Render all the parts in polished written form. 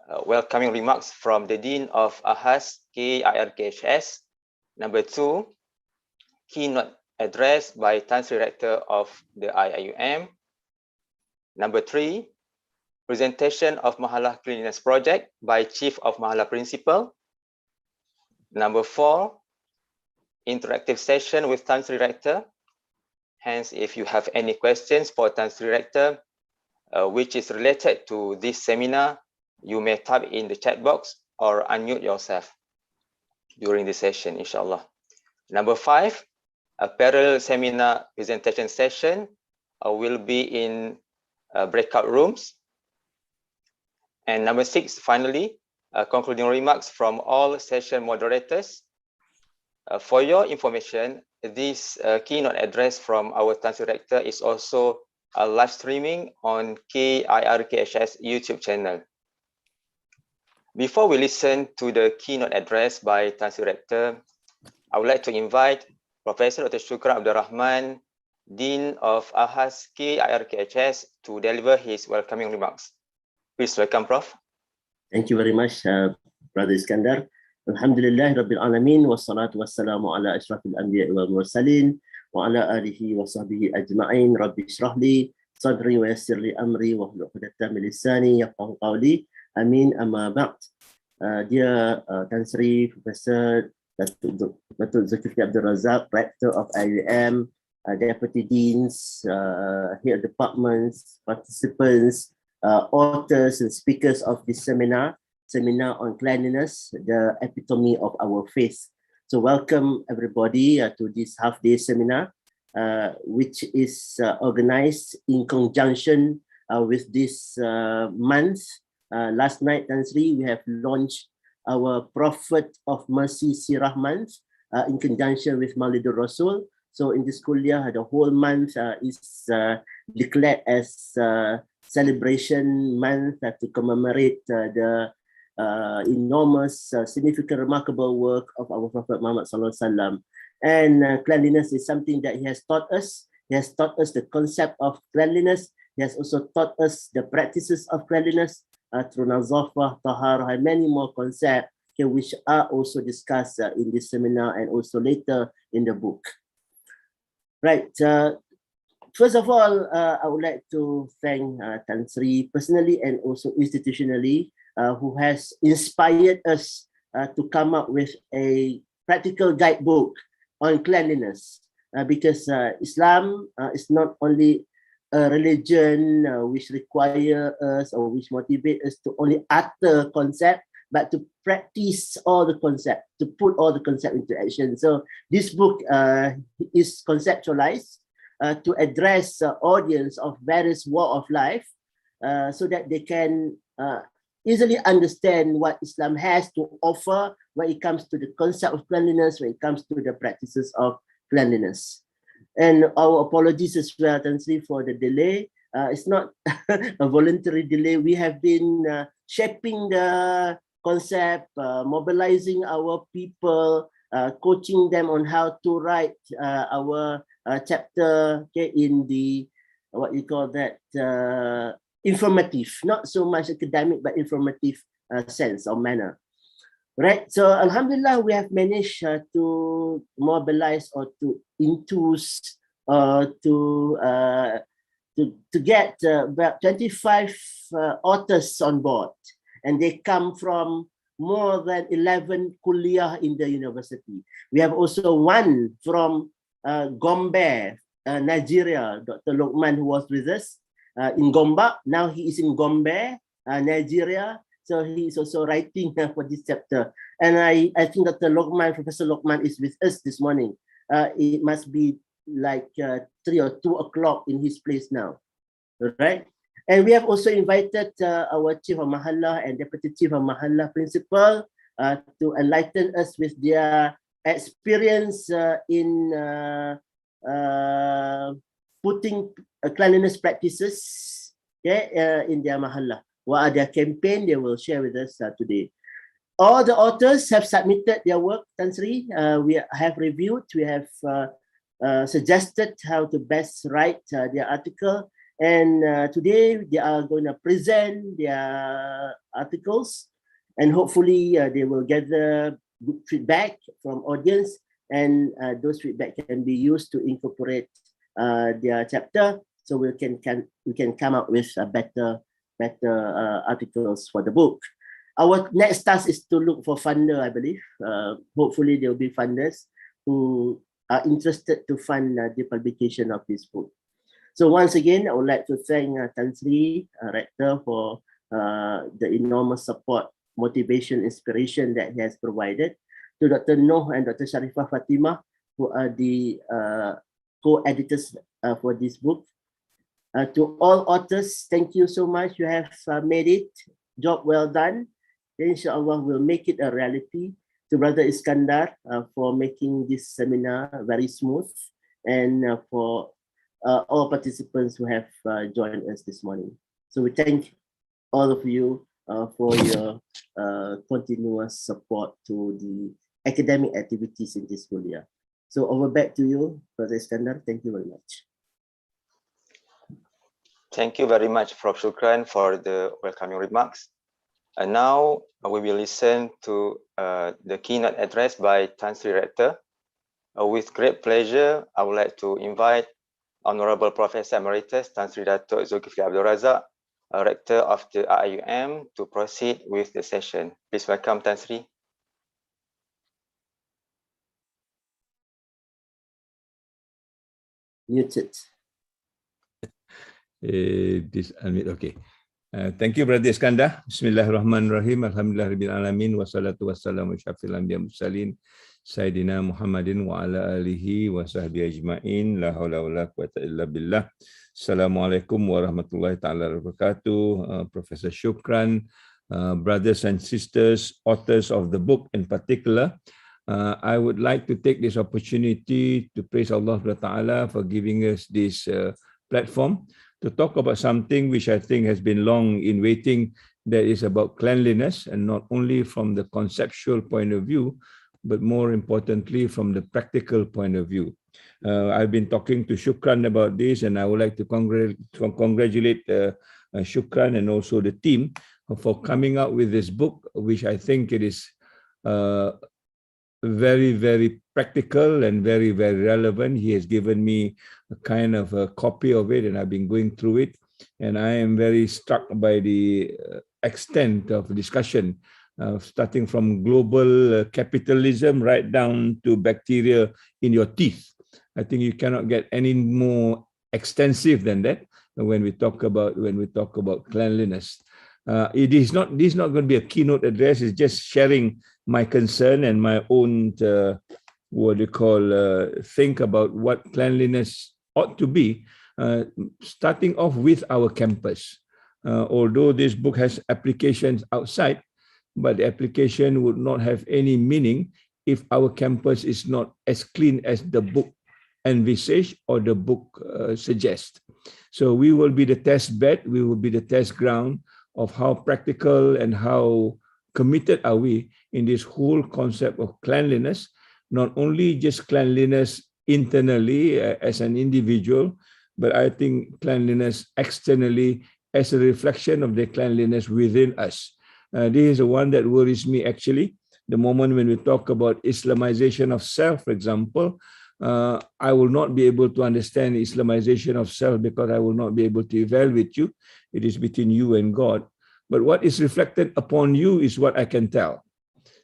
welcoming remarks from the Dean of AHAS KIRKHS. Number 2, Keynote Address by Tan Sri Rector of the IIUM. Number 3, presentation of Mahalah Cleanliness Project by Chief of Mahalah Principal. Number 4, interactive session with Tan Sri Rector. Hence, if you have any questions for Tan Sri Rector, which is related to this seminar, you may type in the chat box or unmute yourself during the session, inshallah. Number 5, a parallel seminar presentation session will be in breakout rooms. And number 6, finally, concluding remarks from all session moderators. For your information, this keynote address from our Tan Sri Rector is also live streaming on KIRKHS YouTube channel. Before we listen to the keynote address by Tan Sri Rector, I would like to invite Professor Dr. Shukran Abdul Rahman, Dean of AHAS KIRKHS, to deliver his welcoming remarks. Please welcome, Prof. Thank you very much, Brother Iskandar. Alhamdulillah Rabbil Alamin, wassalatu wassalamu ala ashrafil anbiya wal mursalin, wa ala alihi wa sahbihi ajma'in, rabbi shrahli, sadri wa yassirli amri, wa hlul 'uqdatam min lisani yafqahu qawli, amin, amma ba'd. Dear Tan Sri, Professor Datuk Zulkifli Abdul Razak, Rector of IUM, Deputy Deans, Head Departments, participants, authors and speakers of this seminar on cleanliness, the epitome of our faith. So welcome everybody to this half-day seminar, which is organized in conjunction with this month. Last night, Tan Sri, we have launched our Prophet of Mercy Sirah month in conjunction with Maulidur Rasul. So in this kuliah, the whole month is declared as celebration month to commemorate the enormous, significant, remarkable work of our Prophet Muhammad Sallallahu Alaihi Wasallam. And cleanliness is something that he has taught us. He has taught us the concept of cleanliness. He has also taught us the practices of cleanliness through nazafah, taharah, and many more concepts which are also discussed in this seminar and also later in the book. Right. First of all, I would like to thank Tan Sri personally and also institutionally, who has inspired us to come up with a practical guidebook on cleanliness, because Islam is not only a religion which require us or which motivate us to only utter concept, but to practice all the concept, to put all the concept into action. So this book is conceptualized to address audience of various walks of life, so that they can easily understand what Islam has to offer when it comes to the concept of cleanliness, when it comes to the practices of cleanliness. And our apologies as well, Tan Sri, for the delay. It's not a voluntary delay. We have been shaping the concept, mobilizing our people, coaching them on how to write our chapter in the, what you call that, informative, not so much academic, but informative sense or manner. Right, so Alhamdulillah, we have managed to mobilize or to enthuse to get about 25 authors on board, and they come from more than 11 kuliah in the university. We have also one from Gombe, Nigeria, Dr. Lokman, who was with us in Gombak. Now he is in Gombe, Nigeria. So he is also writing for this chapter. And I think Dr. Lokman, Professor Lokman, is with us this morning. It must be like 3 or 2 o'clock in his place now, right? And we have also invited our Chief of Mahalah and Deputy Chief of Mahalah Principal to enlighten us with their experience in putting cleanliness practices in their Mahalah. What are their campaign? They will share with us today. All the authors have submitted their work, Tan Sri. We have reviewed, we have suggested how to best write their article, And today they are going to present their articles, and hopefully they will gather good feedback from audience, and those feedback can be used to incorporate their chapter, so we can come up with better articles for the book. Our next task is to look for funder, I believe. Hopefully there will be funders who are interested to fund the publication of this book. So once again, I would like to thank Tan Sri, Rector, for the enormous support, motivation, inspiration that he has provided. To Dr. Noh and Dr. Sharifah Fatimah, who are the co-editors for this book. To all authors, thank you so much. You have made it. Job well done. Inshallah, we'll make it a reality. To Brother Iskandar for making this seminar very smooth, and for all participants who have joined us this morning. So we thank all of you for your continuous support to the academic activities in this school year. So over back to you, Brother Iskandar. Thank you very much. Thank you very much, Prof. Shukran, for the welcoming remarks. And now we will listen to the keynote address by Tan Sri Rector. With great pleasure, I would like to invite Honorable Professor Emeritus Tan Sri Dato' Zulkifli Abdul Razak, Rector of the IIUM, to proceed with the session. Please welcome Tan Sri. Muted. Okay. Thank you, Brother Iskandar. Bismillahirrahmanirrahim. Alhamdulillahirabbil alamin wassalatu wassalamu ala asyrafil anbiya'i mursalin Sayyidina Muhammadin wa ala alihi wa sahbihi ajma'in. La haula wala quwwata illa billah. Assalamualaikum warahmatullahi taala wabarakatuh. Professor Shukran, brothers and sisters, authors of the book in particular. I would like to take this opportunity to praise Allah Ta'ala for giving us this platform to talk about something which I think has been long in waiting, that is about cleanliness, and not only from the conceptual point of view, but more importantly from the practical point of view. I've been talking to Shukran about this, and I would like to congratulate Shukran and also the team for coming out with this book, which I think it is very, very practical and very, very relevant. He has given me a kind of a copy of it, and I've been going through it, and I am very struck by the extent of discussion, starting from global capitalism right down to bacteria in your teeth. I think you cannot get any more extensive than that when we talk about cleanliness. This is not going to be a keynote address. It's just sharing my concern and my own think about what cleanliness ought to be, starting off with our campus. Although this book has applications outside, but the application would not have any meaning if our campus is not as clean as the book envisage or the book suggests. So we will be the test bed, we will be the test ground of how practical and how committed are we in this whole concept of cleanliness, not only just cleanliness internally as an individual, but I think cleanliness externally as a reflection of the cleanliness within us. This is the one that worries me actually. The moment when we talk about Islamization of self, for example, I will not be able to understand Islamization of self because I will not be able to evaluate you. It is between you and God. But what is reflected upon you is what I can tell.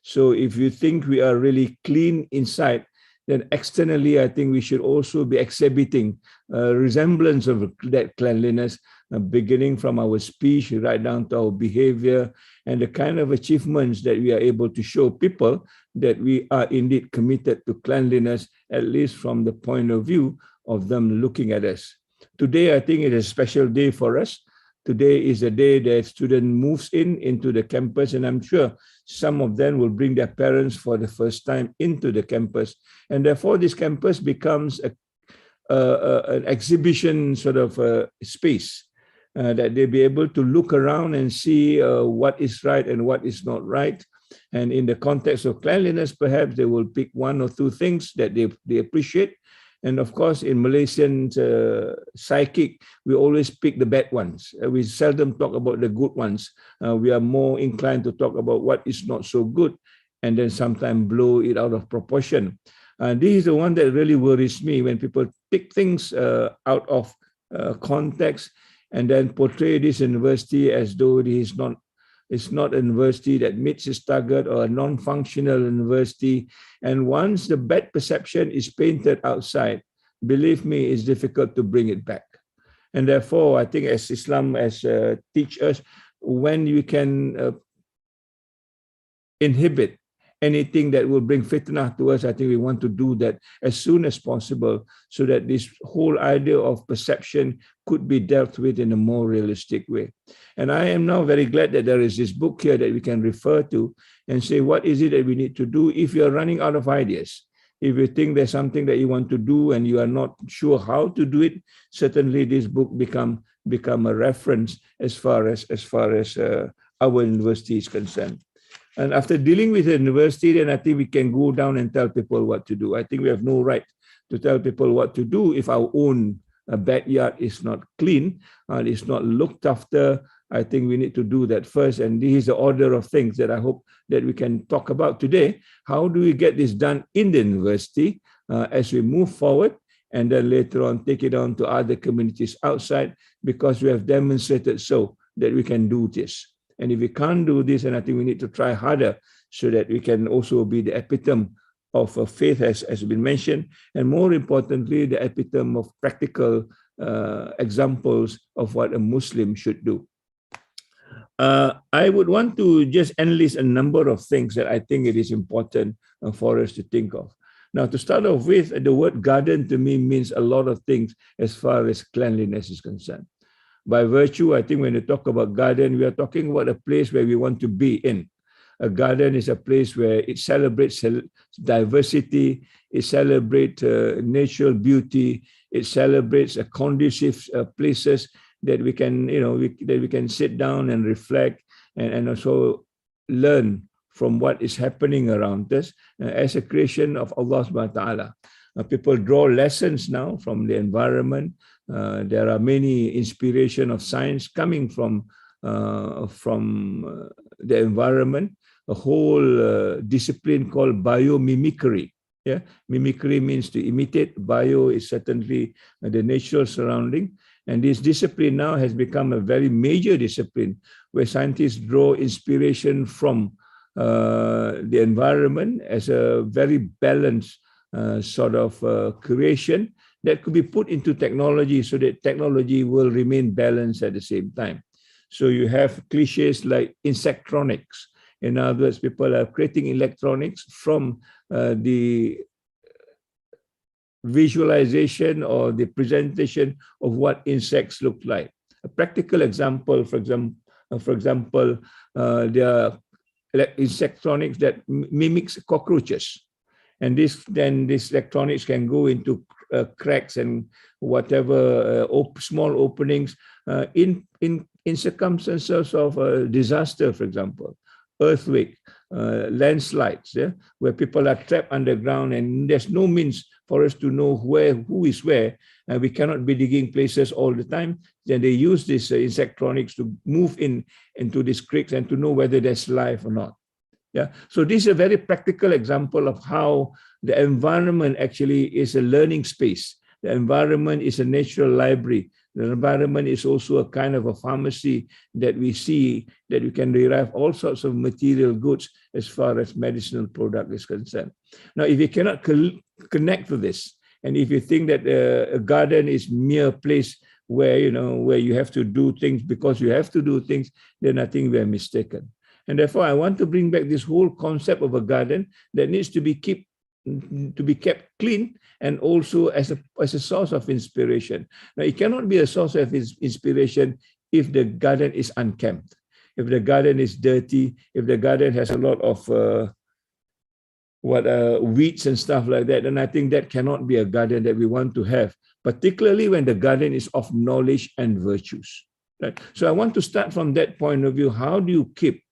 So if you think we are really clean inside, then externally, I think we should also be exhibiting a resemblance of that cleanliness, beginning from our speech right down to our behavior and the kind of achievements that we are able to show people that we are indeed committed to cleanliness, at least from the point of view of them looking at us. Today, I think it is a special day for us. Today is the day that student moves into the campus, and I'm sure some of them will bring their parents for the first time into the campus. And therefore, this campus becomes an exhibition sort of space that they'll be able to look around and see what is right and what is not right. And in the context of cleanliness, perhaps they will pick one or two things that they appreciate. And of course, in Malaysian psychic, we always pick the bad ones. We seldom talk about the good ones. We are more inclined to talk about what is not so good, and then sometimes blow it out of proportion. This is the one that really worries me, when people pick things out of context and then portray this university as though it's not a university that meets its target, or a non-functional university. And once the bad perception is painted outside, believe me, it's difficult to bring it back. And therefore, I think as Islam teach us, when you can inhibit anything that will bring fitnah to us, I think we want to do that as soon as possible, so that this whole idea of perception could be dealt with in a more realistic way. And I am now very glad that there is this book here that we can refer to and say, what is it that we need to do if you're running out of ideas? If you think there's something that you want to do and you are not sure how to do it, certainly this book become a reference as far as our university is concerned. And after dealing with the university, then I think we can go down and tell people what to do. I think we have no right to tell people what to do if our own backyard is not clean, it's not looked after. I think we need to do that first. And this is the order of things that I hope that we can talk about today. How do we get this done in the university as we move forward, and then later on take it on to other communities outside, because we have demonstrated so that we can do this. And if we can't do this, then I think we need to try harder, so that we can also be the epitome of faith, as been mentioned, and more importantly, the epitome of practical examples of what a Muslim should do. I would want to just enlist a number of things that I think it is important for us to think of. Now, to start off with, the word garden to me means a lot of things as far as cleanliness is concerned. By virtue, I think when you talk about garden, we are talking about a place where we want to be in. A garden is a place where it celebrates diversity, it celebrates natural beauty, it celebrates a conducive places that we can, that we can sit down and reflect and also learn from what is happening around us as a creation of Allah subhanahu wa ta'ala. People draw lessons now from the environment. There are many inspiration of science coming from the environment. A whole discipline called biomimicry. Yeah, mimicry means to imitate. Bio is certainly the natural surrounding, and this discipline now has become a very major discipline where scientists draw inspiration from the environment as a very balanced sort of creation that could be put into technology, so that technology will remain balanced at the same time. So you have cliches like insectronics. In other words, people are creating electronics from the visualization or the presentation of what insects look like. A practical example, for example, there are insectronics that mimics cockroaches. And this electronics can go into cracks and whatever small openings in circumstances of a disaster, for example, earthquake, landslides, yeah, where people are trapped underground and there's no means for us to know who is where, and we cannot be digging places all the time. Then they use this insectronics to move into these creeks and to know whether there's life or not. Yeah, so this is a very practical example of how the environment actually is a learning space. The environment is a natural library. The environment is also a kind of a pharmacy that we see that you can derive all sorts of material goods as far as medicinal product is concerned. Now, if you cannot connect to this, and if you think that a garden is mere place where you have to do things because you have to do things, then I think we are mistaken. And therefore, I want to bring back this whole concept of a garden that needs to be kept clean, and also as a source of inspiration. Now, it cannot be a source of inspiration if the garden is unkempt, if the garden is dirty, if the garden has a lot of weeds and stuff like that. And I think that cannot be a garden that we want to have, particularly when the garden is of knowledge and virtues. Right? So I want to start from that point of view. How do you keep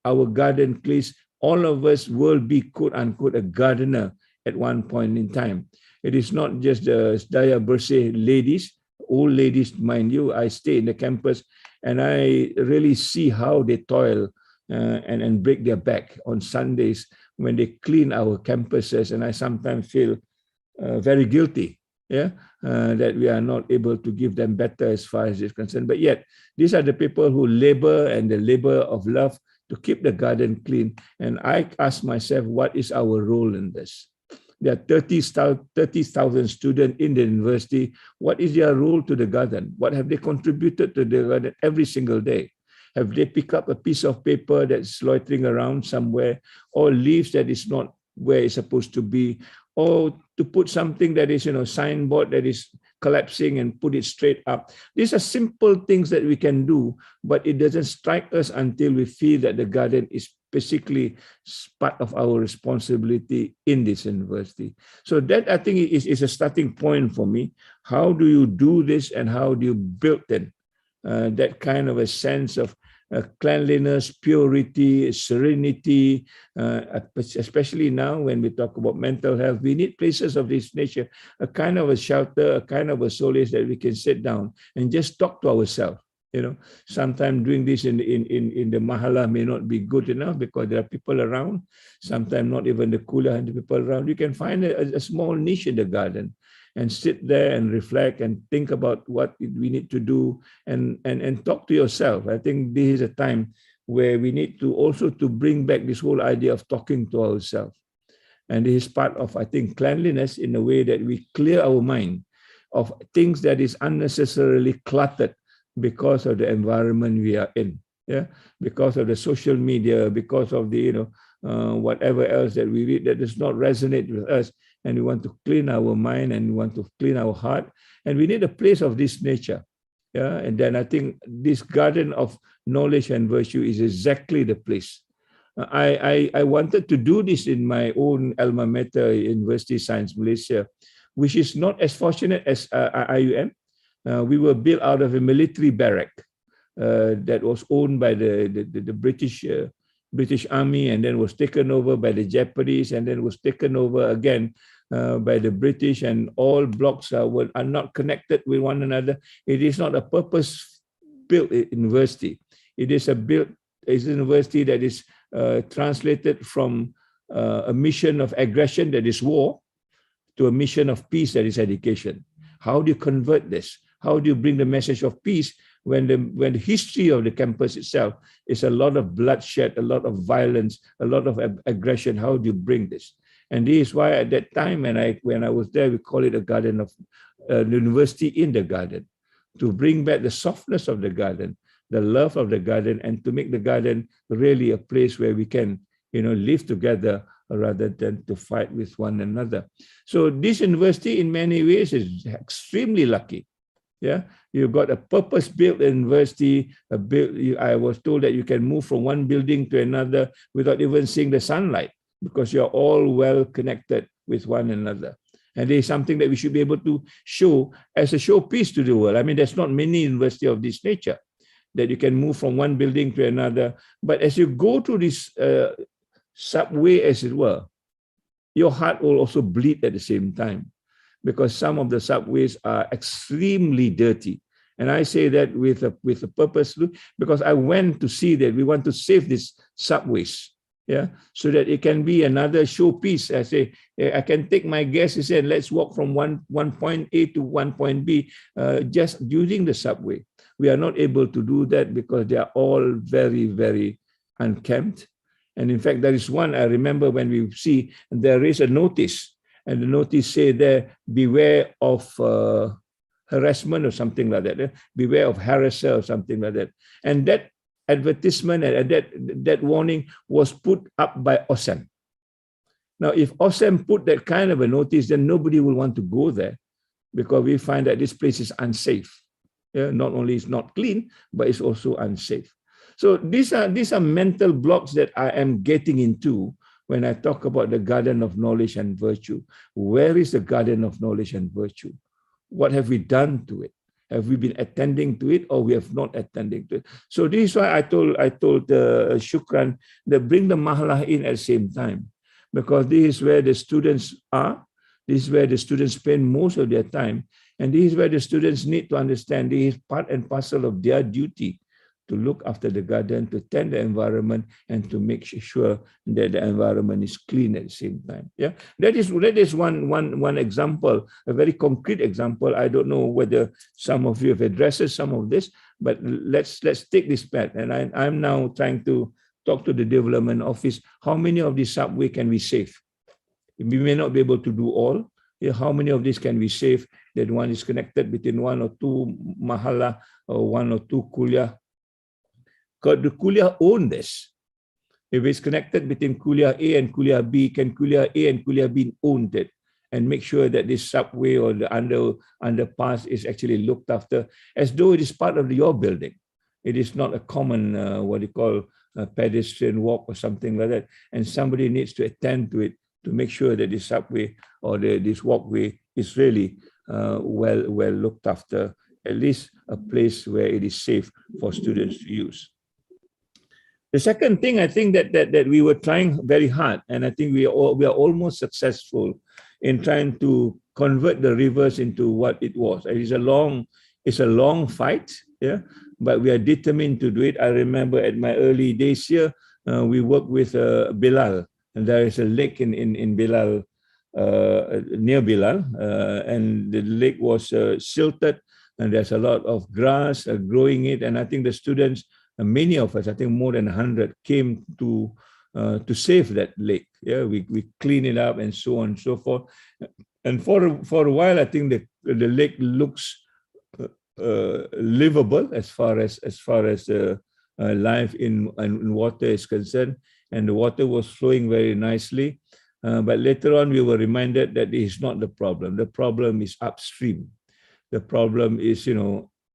our garden clean? All of us will be, quote unquote, a gardener at one point in time. It is not just the Daya Bersih ladies, old ladies, mind you. I stay in the campus and I really see how they toil and break their back on Sundays when they clean our campuses. And I sometimes feel very guilty, that we are not able to give them better as far as it's concerned. But yet, these are the people who labor and the labor of love to keep the garden clean. And I ask myself, what is our role in this? There are 30,000 students in the university. What is their role to the garden? What have they contributed to the garden every single day? Have they picked up a piece of paper that's loitering around somewhere, or leaves that is not where it's supposed to be, or to put something that is, signboard that is collapsing and put it straight up? These are simple things that we can do, but it doesn't strike us until we feel that the garden is basically part of our responsibility in this university. So that, I think, is a starting point for me. How do you do this, and how do you build then that kind of a sense of cleanliness, purity, serenity, especially now when we talk about mental health? We need places of this nature, a kind of a shelter, a kind of a solace that we can sit down and just talk to ourselves. Sometimes doing this in the mahala may not be good enough because there are people around. Sometimes not even the cooler and the people around. You can find a small niche in the garden and sit there and reflect and think about what we need to do and talk to yourself. I think this is a time where we need to also to bring back this whole idea of talking to ourselves. And this is part of, I think, cleanliness, in a way that we clear our mind of things that is unnecessarily cluttered because of the environment we are in, because of the social media, because of the, whatever else that we read that does not resonate with us. And we want to clean our mind and we want to clean our heart. And we need a place of this nature. And then I think this garden of knowledge and virtue is exactly the place. I wanted to do this in my own alma mater, University of Science Malaysia, which is not as fortunate as IUM. We were built out of a military barrack that was owned by the British Army, and then was taken over by the Japanese, and then was taken over again by the British, and all blocks are not connected with one another. It is not a purpose-built university. It is a university that is translated from a mission of aggression, that is war, to a mission of peace, that is education. How do you convert this? How do you bring the message of peace when the history of the campus itself is a lot of bloodshed, a lot of violence, a lot of aggression? How do you bring this? And this is why at that time, when I was there, we call it a garden of the university in the garden, to bring back the softness of the garden, the love of the garden, and to make the garden really a place where we can, live together rather than to fight with one another. So this university, in many ways, is extremely lucky. You've got a purpose-built university. I was told that you can move from one building to another without even seeing the sunlight, because you're all well connected with one another. And it is something that we should be able to show as a showpiece to the world. I mean, there's not many universities of this nature that you can move from one building to another. But as you go through this subway, as it were, your heart will also bleed at the same time, because some of the subways are extremely dirty. And I say that with a purpose, because I went to see that we want to save these subways, so that it can be another showpiece. I say, I can take my guests and say, let's walk from one point A to one point B, just using the subway. We are not able to do that because they are all very, very unkempt. And in fact, there is one I remember when we see, there is a notice, and the notice say there, beware of harassment or something like that. Beware of harasser or something like that. And that advertisement and that warning was put up by OSAM. Now, if OSAM put that kind of a notice, then nobody will want to go there, because we find that this place is unsafe. Not only is not clean, but it's also unsafe. So these are mental blocks that I am getting into when I talk about the garden of knowledge and virtue. Where is the garden of knowledge and virtue? What have we done to it? Have we been attending to it, or we have not attending to it? So this is why I told Shukran that bring the mahalah in at the same time, because this is where the students are. This is where the students spend most of their time. And this is where the students need to understand this is part and parcel of their duty to look after the garden, to tend the environment, and to make sure that the environment is clean at the same time. Yeah, that is one example, a very concrete example. I don't know whether some of you have addressed some of this, but let's take this path. And I'm now trying to talk to the development office. How many of these subway can we save? We may not be able to do all. Yeah, how many of these can we save? That one is connected between 1 or 2 mahala or 1 or 2 kuliah. Because the kuliah own this. If it's connected between kuliah A and kuliah B, can kuliah A and kuliah B own it and make sure that this subway or the underpass is actually looked after as though it is part of your building. It is not a common, what you call a pedestrian walk or something like that. And somebody needs to attend to it to make sure that this subway or this walkway is really well looked after, at least a place where it is safe for students to use. The second thing, I think that we were trying very hard, and I think we are almost successful in trying to convert the rivers into what it was. It's a long fight, yeah, but we are determined to do it. I remember at my early days here, we worked with Bilal, and there is a lake in Bilal, near Bilal, and the lake was silted, and there's a lot of grass growing it, and I think the students, many of us, I think more than 100, came to save that lake. Yeah, we clean it up and so on and so forth. And for a while, I think the lake looks livable as far as life in water is concerned, and the water was flowing very nicely. But later on, we were reminded that it is not the problem. The problem is upstream. The problem is,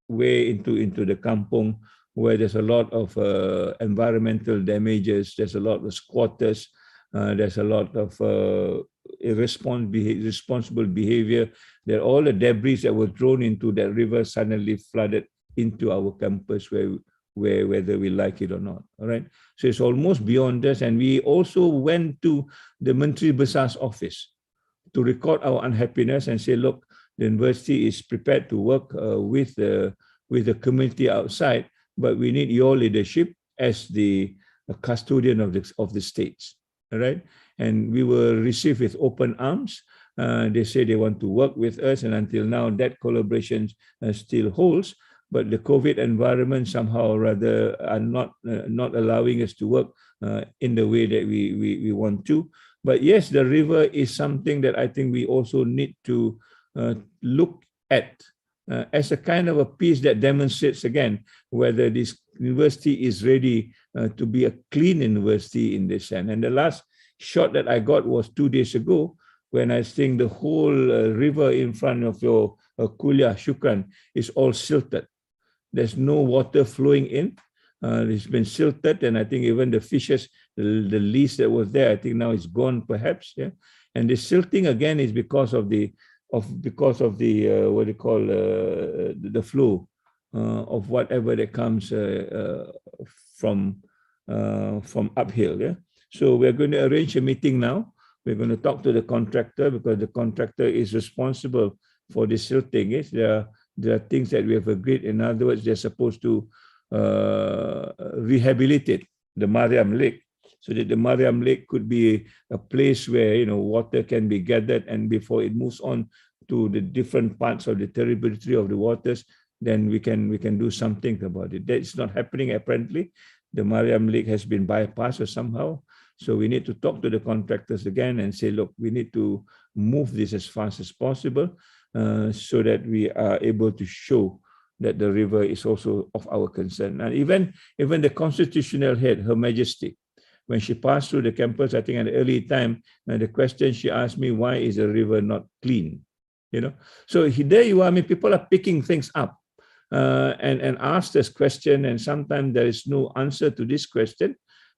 way into the kampung, where there's a lot of environmental damages, there's a lot of squatters, there's a lot of irresponsible behavior, that all the debris that were thrown into that river suddenly flooded into our campus, whether we like it or not. All right. So it's almost beyond us. And we also went to the Menteri Besar's office to record our unhappiness and say, look, the university is prepared to work with the community outside, but we need your leadership as the custodian of the states. All right. And we were received with open arms. They say they want to work with us, and until now that collaboration still holds. But the COVID environment somehow or rather are not allowing us to work in the way that we want to. But yes, the river is something that I think we also need to look at as a kind of a piece that demonstrates again whether this university is ready to be a clean university in this sense. And the last shot that I got was 2 days ago, when I think the whole river in front of your kuliah, Shukran, is all silted. There's no water flowing in. It's been silted, and I think even the fishes, the least that was there, I think now it's gone perhaps. Yeah, and the silting again is because of the what do you call the flow of whatever that comes from uphill. Yeah, so we're going to arrange a meeting now. We're going to talk to the contractor, because the contractor is responsible for the silting. Yes, there are things that we have agreed. In other words, they're supposed to rehabilitate the Mariam Lake, so that the Mariam Lake could be a place where water can be gathered, and before it moves on to the different parts of the tributary of the waters, then we can do something about it. That's not happening apparently. The Mariam Lake has been bypassed or somehow. So we need to talk to the contractors again and say, look, we need to move this as fast as possible so that we are able to show that the river is also of our concern. And even the constitutional head, Her Majesty, when she passed through the campus, I think at an early time, the question she asked me, why is the river not clean? So there you are. I mean, people are picking things up and ask this question, and sometimes there is no answer to this question,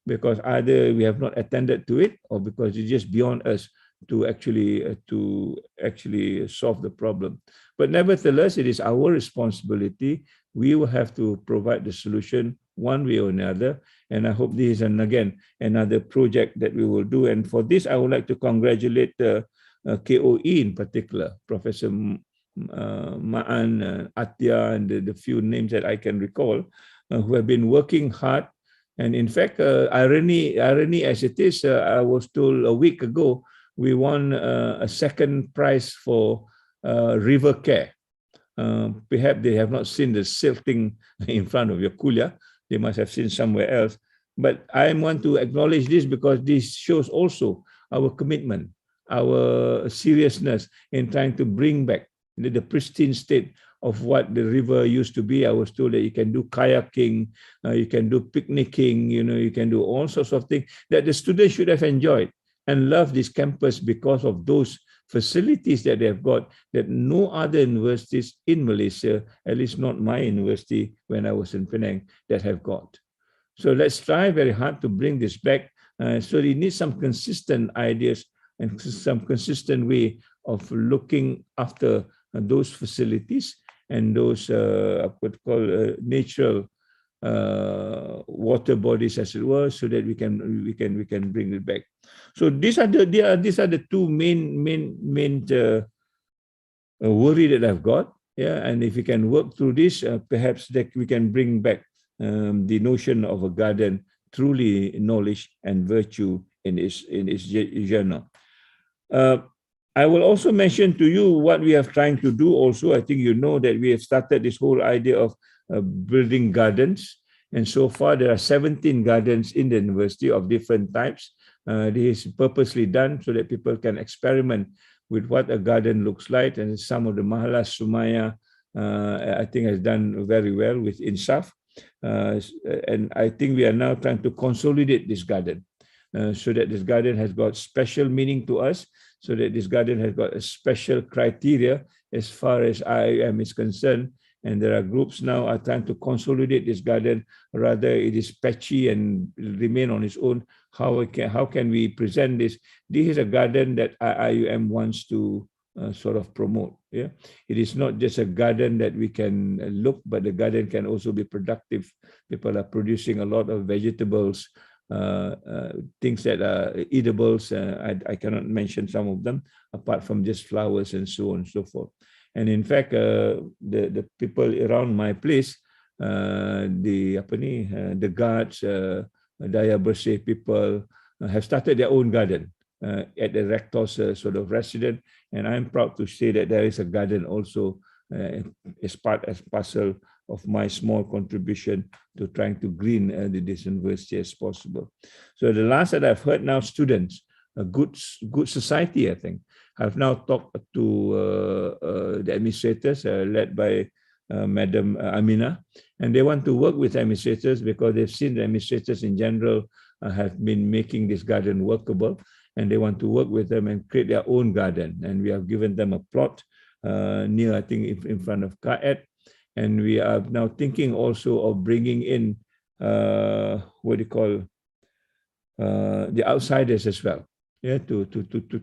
because either we have not attended to it, or because it's just beyond us to actually solve the problem. But nevertheless, it is our responsibility. We will have to provide the solution one way or another. And I hope this is, again, another project that we will do. And for this, I would like to congratulate KOE in particular, Professor Ma'an, Atya, and the few names that I can recall, who have been working hard. And in fact, irony as it is, I was told a week ago, we won a second prize for river care. Perhaps they have not seen the silting in front of your kulia. They must have seen somewhere else. But I want to acknowledge this because this shows also our commitment, our seriousness in trying to bring back the pristine state of what the river used to be. I was told that you can do kayaking, you can do picnicking, you can do all sorts of things that the students should have enjoyed and loved this campus because of those facilities that they have got that no other universities in Malaysia, at least not my university when I was in Penang, that have got. So let's try very hard to bring this back. So you need some consistent ideas and some consistent way of looking after those facilities and those what call natural water bodies, as it were, so that we can bring it back. So these are the two main worry that I've got. Yeah, and if we can work through this, perhaps that we can bring back the notion of a garden, truly knowledge and virtue in its journal. I will also mention to you what we are trying to do also. I think you know that we have started this whole idea of building gardens. And so far, there are 17 gardens in the university of different types. This is purposely done so that people can experiment with what a garden looks like. And some of the Mahalas Sumaya, I think, has done very well with Insaf. And I think we are now trying to consolidate this garden so that this garden has got special meaning to us, so that this garden has got a special criteria as far as IIM is concerned. And there are groups now are trying to consolidate this garden, rather it is patchy and remain on its own. How can we present this? This is a garden that IIM wants to sort of promote. Yeah, it is not just a garden that we can look, but the garden can also be productive. People are producing a lot of vegetables, things that are eatables. I cannot mention some of them apart from just flowers and so on and so forth. And in fact, the people around my place, the guards, Daya Bersih people have started their own garden at the rector's sort of residence. And I'm proud to say that there is a garden also as parcel of my small contribution to trying to green this university as possible. So the last that I've heard now, students, a good society, I think. I've now talked to the administrators led by Madam Amina, and they want to work with administrators because they've seen the administrators in general have been making this garden workable, and they want to work with them and create their own garden. And we have given them a plot near, I think, in front of Kaet. And we are now thinking also of bringing in, what do you call, the outsiders as well, yeah, to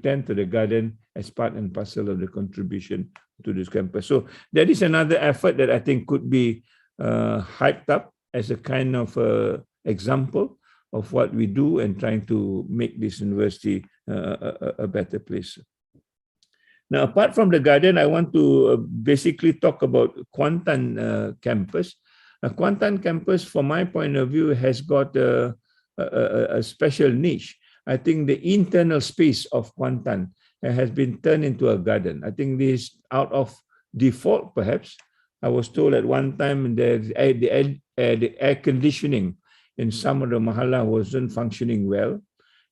tend to the garden as part and parcel of the contribution to this campus. So that is another effort that I think could be hyped up as a kind of example of what we do and trying to make this university a better place. Now, apart from the garden, I want to basically talk about Kuantan campus. Kuantan campus, from my point of view, has got a special niche. I think the internal space of Kuantan has been turned into a garden. I think this out of default, perhaps. I was told at one time that the air conditioning in some of the mahala wasn't functioning well,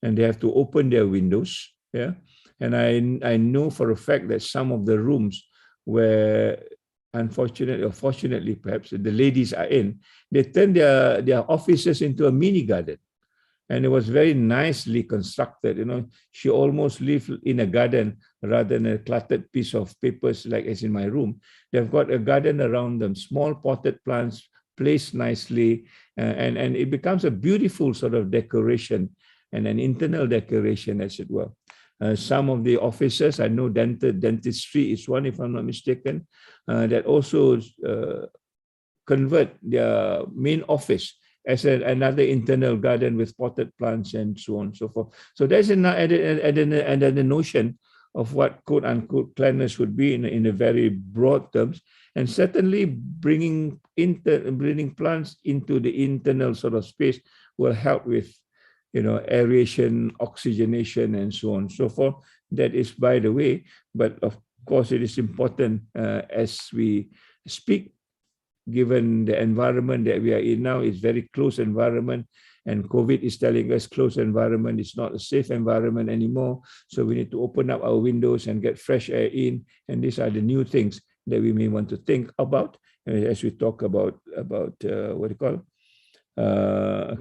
and they have to open their windows. Yeah. And I know for a fact that some of the rooms where, unfortunately or fortunately perhaps, the ladies are in, they turn their offices into a mini garden. And it was very nicely constructed. You know, she almost lived in a garden rather than a cluttered piece of papers like as in my room. They've got a garden around them, small potted plants placed nicely, and it becomes a beautiful sort of decoration and an internal decoration, as it were. Some of the offices, I know dentistry is one, if I'm not mistaken, that also convert their main office as another internal garden with potted plants and so on and so forth. So there's another notion of what quote unquote cleanliness would be in a very broad terms, and certainly bringing plants into the internal sort of space will help with, aeration, oxygenation, and so on and so forth. That is by the way, but of course it is important as we speak, given the environment that we are in now is very close environment, and COVID is telling us close environment is not a safe environment anymore. So we need to open up our windows and get fresh air in. And these are the new things that we may want to think about as we talk about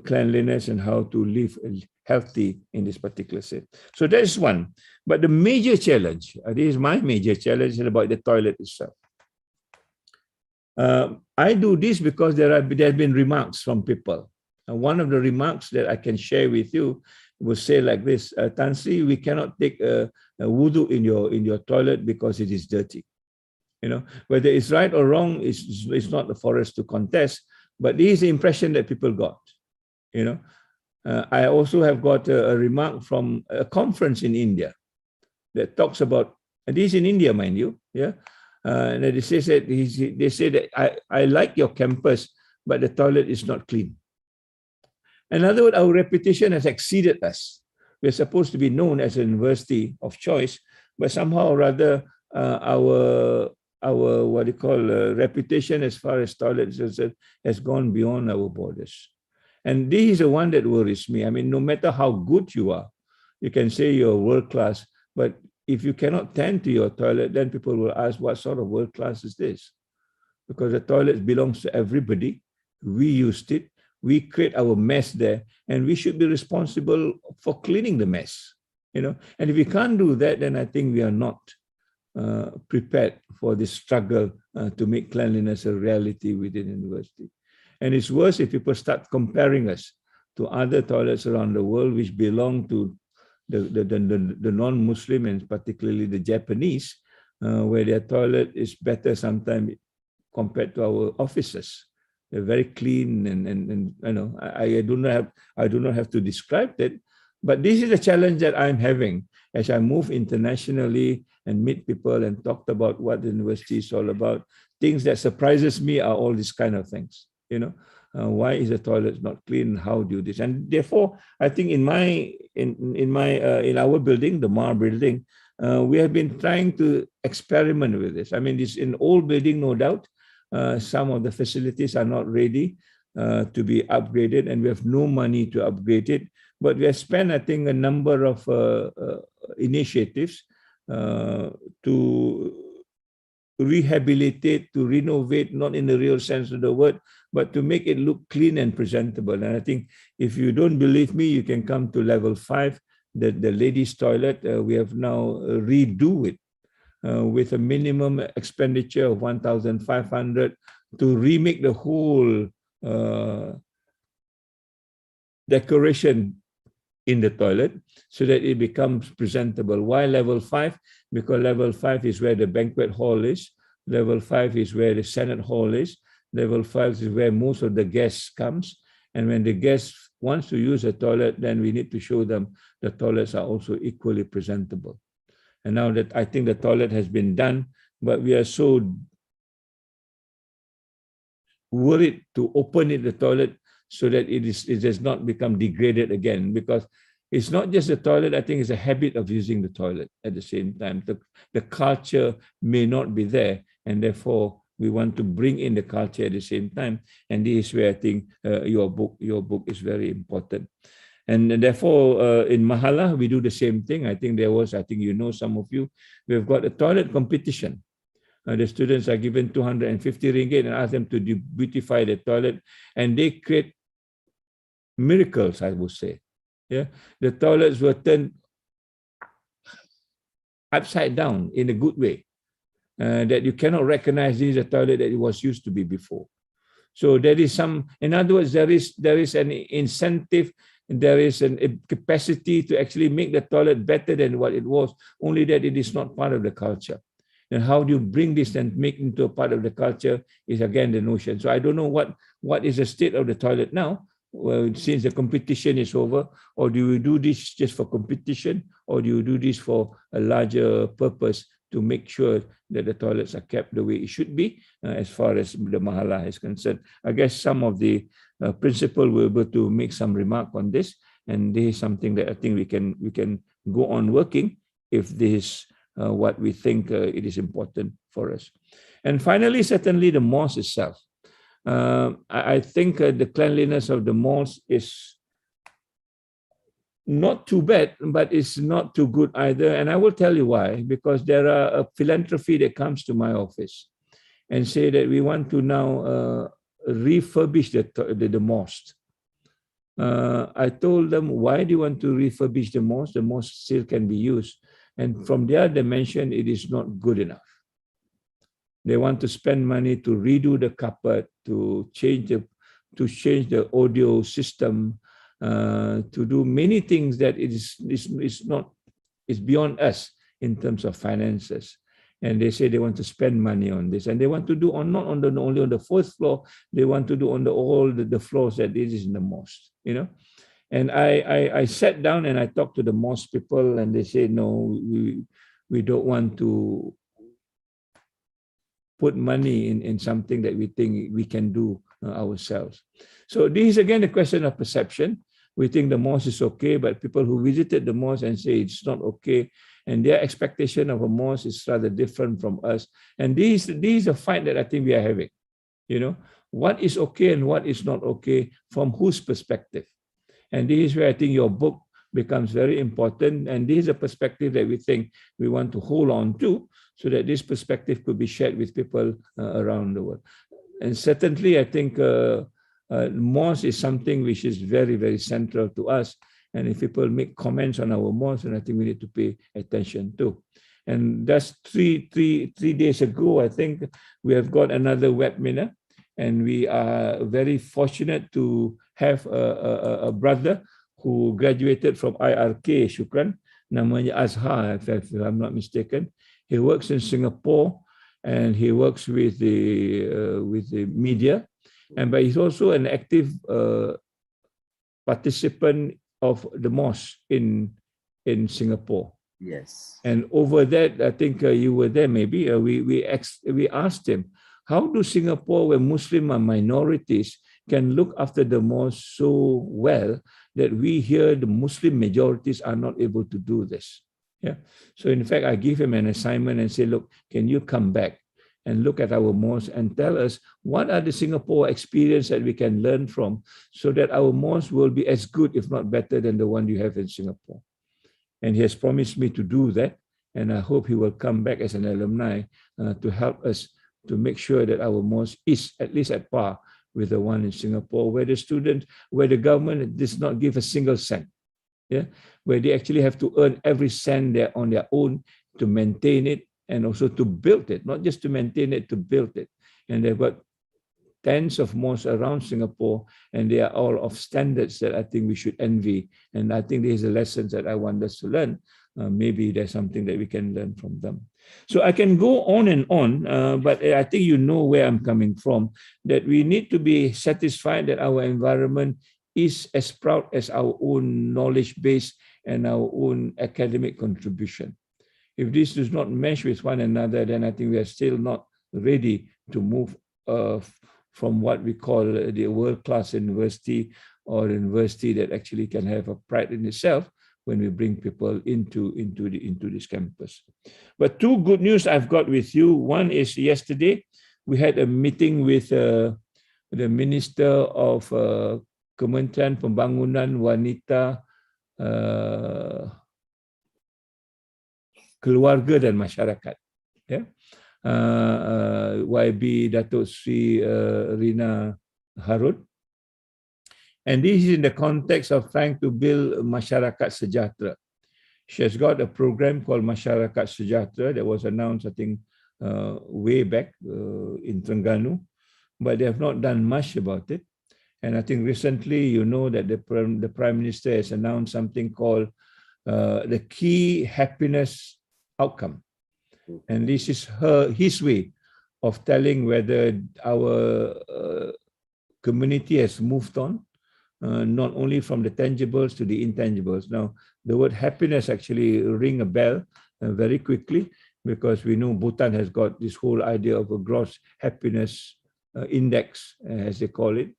cleanliness and how to live healthy in this particular set. So that is one. But the major challenge, this is my major challenge, is about the toilet itself. I do this because there have been remarks from people. One of the remarks that I can share with you will say like this: Tan Sri, we cannot take a wudu in your toilet because it is dirty. Whether it's right or wrong is not for us to contest, but this is the impression that people got. I also have got a remark from a conference in India that talks about, this in India, mind you, yeah. And they say that I like your campus, but the toilet is not clean. In other words, our reputation has exceeded us. We're supposed to be known as a university of choice, but somehow or rather our reputation as far as toilets has gone beyond our borders. And this is the one that worries me. I mean, no matter how good you are, you can say you're world class, but if you cannot tend to your toilet, then people will ask, what sort of world class is this? Because the toilet belongs to everybody. We used it. We create our mess there, and we should be responsible for cleaning the mess. And if we can't do that, then I think we are not prepared for this struggle to make cleanliness a reality within university. And it's worse if people start comparing us to other toilets around the world, which belong to the non-Muslim, and particularly the Japanese, where their toilet is better sometimes compared to our offices. They're very clean, and I do not have to describe that. But this is the challenge that I'm having as I move internationally and meet people and talk about what the university is all about. Things that surprises me are all these kind of things. Why is the toilet not clean? How do this? And therefore, I think in our building, the MAR building, we have been trying to experiment with this. I mean, this in old building, no doubt. Some of the facilities are not ready to be upgraded, and we have no money to upgrade it. But we have spent, I think, a number of initiatives to rehabilitate, to renovate, not in the real sense of the word, but to make it look clean and presentable. And I think if you don't believe me, you can come to level 5, the ladies' toilet. We have now redo it. With a minimum expenditure of 1,500 to remake the whole decoration in the toilet so that it becomes presentable. Why level 5? Because level 5 is where the banquet hall is. Level 5 is where the Senate hall is. Level 5 is where most of the guests comes. And when the guests wants to use a toilet, then we need to show them the toilets are also equally presentable. And now that I think the toilet has been done, but we are so worried to open the toilet so that it does not become degraded again, because it's not just the toilet. I think it's a habit of using the toilet at the same time. The culture may not be there, and therefore we want to bring in the culture at the same time. And this is where I think your book is very important. And therefore, in Mahala, we do the same thing. I think some of you, we've got a toilet competition. The students are given 250 ringgit and ask them to beautify the toilet, and they create miracles, I would say. Yeah, the toilets were turned upside down in a good way, that you cannot recognize this is a toilet that it was used to be before. So there is in other words, there is an incentive. There is a capacity to actually make the toilet better than what it was, only that it is not part of the culture. And how do you bring this and make it into a part of the culture is again the notion. So I don't know what is the state of the toilet now, well, since the competition is over, or do you do this just for competition, or do you do this for a larger purpose to make sure that the toilets are kept the way it should be as far as the mahala is concerned? I guess some of the principal will be able to make some remark on this, and this is something that I think we can go on working if this is what we think it is important for us. And finally, certainly the mosque itself. I think the cleanliness of the mosque is not too bad, but it's not too good either. And I will tell you why, because there are a philanthropy that comes to my office and say that we want to now refurbish the mosque. I told them, why do you want to refurbish the mosque? The mosque still can be used. And from their dimension, it is not good enough. They want to spend money to redo the carpet, to change the audio system, to do many things that is beyond us in terms of finances. And they say they want to spend money on this, and they want to do not only on the fourth floor, they want to do on all the floors that it is in the mosque, you know. And I sat down and I talked to the mosque people, and they say, no, we don't want to put money in something that we think we can do ourselves. So this is again a question of perception. We think the mosque is okay, but people who visited the mosque and say it's not okay, and their expectation of a mosque is rather different from us. And this is a fight that I think we are having. You know, what is okay and what is not okay from whose perspective? And this is where I think your book becomes very important. And this is a perspective that we think we want to hold on to, so that this perspective could be shared with people around the world. And certainly, I think mosque is something which is very, very central to us. And if people make comments on our mosque, then I think we need to pay attention to. And that's three days ago, I think we have got another webinar, and we are very fortunate to have a brother who graduated from IRK, Shukran, namanya Azhar, if I'm not mistaken. He works in Singapore, and he works with the media, but he's also an active participant of the mosque in Singapore. Yes. And over that, I think you were there. Maybe we asked him, how do Singapore, where Muslim are minorities, can look after the mosque so well that we here, the Muslim majorities, are not able to do this? Yeah. So in fact, I give him an assignment and say, look, can you come back and look at our mosque and tell us what are the Singapore experience that we can learn from, so that our mosque will be as good, if not better, than the one you have in Singapore. And he has promised me to do that. And I hope he will come back as an alumni to help us to make sure that our mosque is at least at par with the one in Singapore, where the government does not give a single cent. Yeah, where they actually have to earn every cent there on their own to maintain it, and also to build it, not just to maintain it, to build it. And they've got tens of mosques around Singapore, and they are all of standards that I think we should envy. And I think these are lessons that I want us to learn. Maybe there's something that we can learn from them. So I can go on and on, but I think you know where I'm coming from, that we need to be satisfied that our environment is as proud as our own knowledge base and our own academic contribution. If this does not mesh with one another, then I think we are still not ready to move from what we call the world-class university, or university that actually can have a pride in itself when we bring people into this campus. But two good news I've got with you. One is yesterday we had a meeting with the Minister of Kementerian Pembangunan Wanita, Keluarga dan Masyarakat, yeah? YB Datuk Sri Rina Harun. And this is in the context of trying to build Masyarakat Sejahtera. She has got a program called Masyarakat Sejahtera that was announced, I think, way back in Terengganu, but they have not done much about it. And I think recently, you know, that the Prime Minister has announced something called the Key Happiness Outcome. And this is his way of telling whether our community has moved on not only from the tangibles to the intangibles. Now, the word happiness actually ring a bell very quickly, because we know Bhutan has got this whole idea of a gross happiness index, as they call it.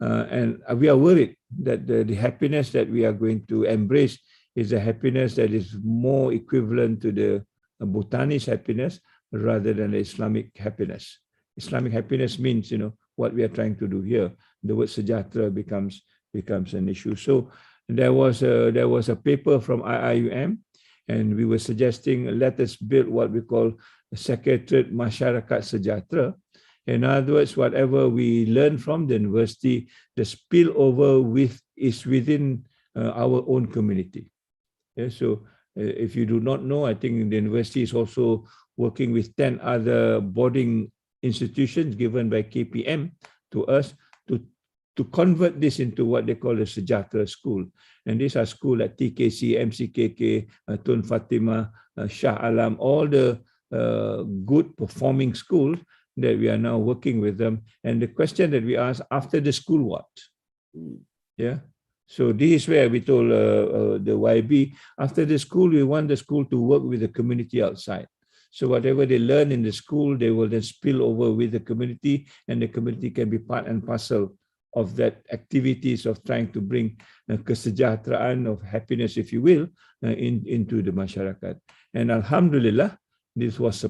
And we are worried that the happiness that we are going to embrace is a happiness that is more equivalent to the Bhutanese happiness rather than the Islamic happiness. Islamic happiness means, what we are trying to do here. The word sejahtera becomes an issue. So there was a paper from IIUM, and we were suggesting, let us build what we call a Secretariat Masyarakat Sejahtera. In other words, whatever we learn from the university, the spillover is within our own community. Yeah, so if you do not know, I think the university is also working with 10 other boarding institutions given by KPM to us to convert this into what they call a Sejahtera school. And these are schools like TKC, MCKK, Tun Fatimah, Shah Alam, all the good performing schools that we are now working with them. And the question that we ask, after the school, what? Yeah. So this is where we told the YB, after the school, we want the school to work with the community outside. So whatever they learn in the school, they will then spill over with the community, and the community can be part and parcel of that activities of trying to bring kesejahteraan of happiness, if you will, into the masyarakat. And Alhamdulillah, this was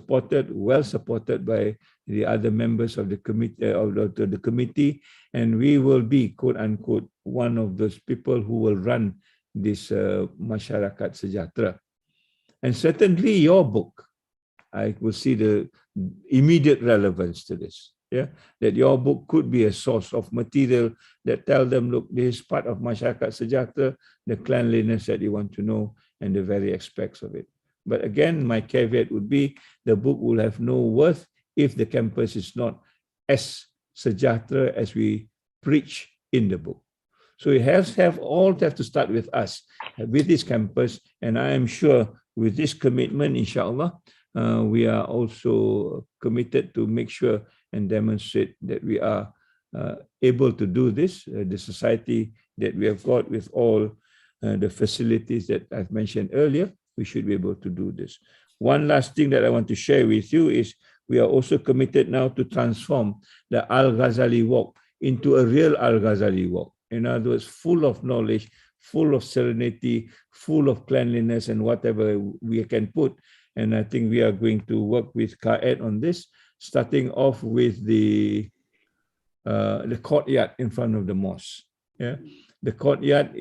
well supported by the other members of the committee, and we will be, quote unquote, one of those people who will run this Masyarakat Sejahtera. And certainly your book, I will see the immediate relevance to this. Yeah, that your book could be a source of material that tell them, look, this is part of Masyarakat Sejahtera, the cleanliness that you want to know, and the very aspects of it. But again, my caveat would be the book will have no worth if the campus is not as sejahtera as we preach in the book. So it has to start with us, with this campus. And I am sure with this commitment, inshallah, we are also committed to make sure and demonstrate that we are able to do this, the society that we have got with all the facilities that I've mentioned earlier, we should be able to do this. One last thing that I want to share with you is we are also committed now to transform the Al-Ghazali Walk into a real Al-Ghazali Walk. In other words, full of knowledge, full of serenity, full of cleanliness and whatever we can put. And I think we are going to work with Kaed on this, starting off with the courtyard in front of the mosque. Yeah, the courtyard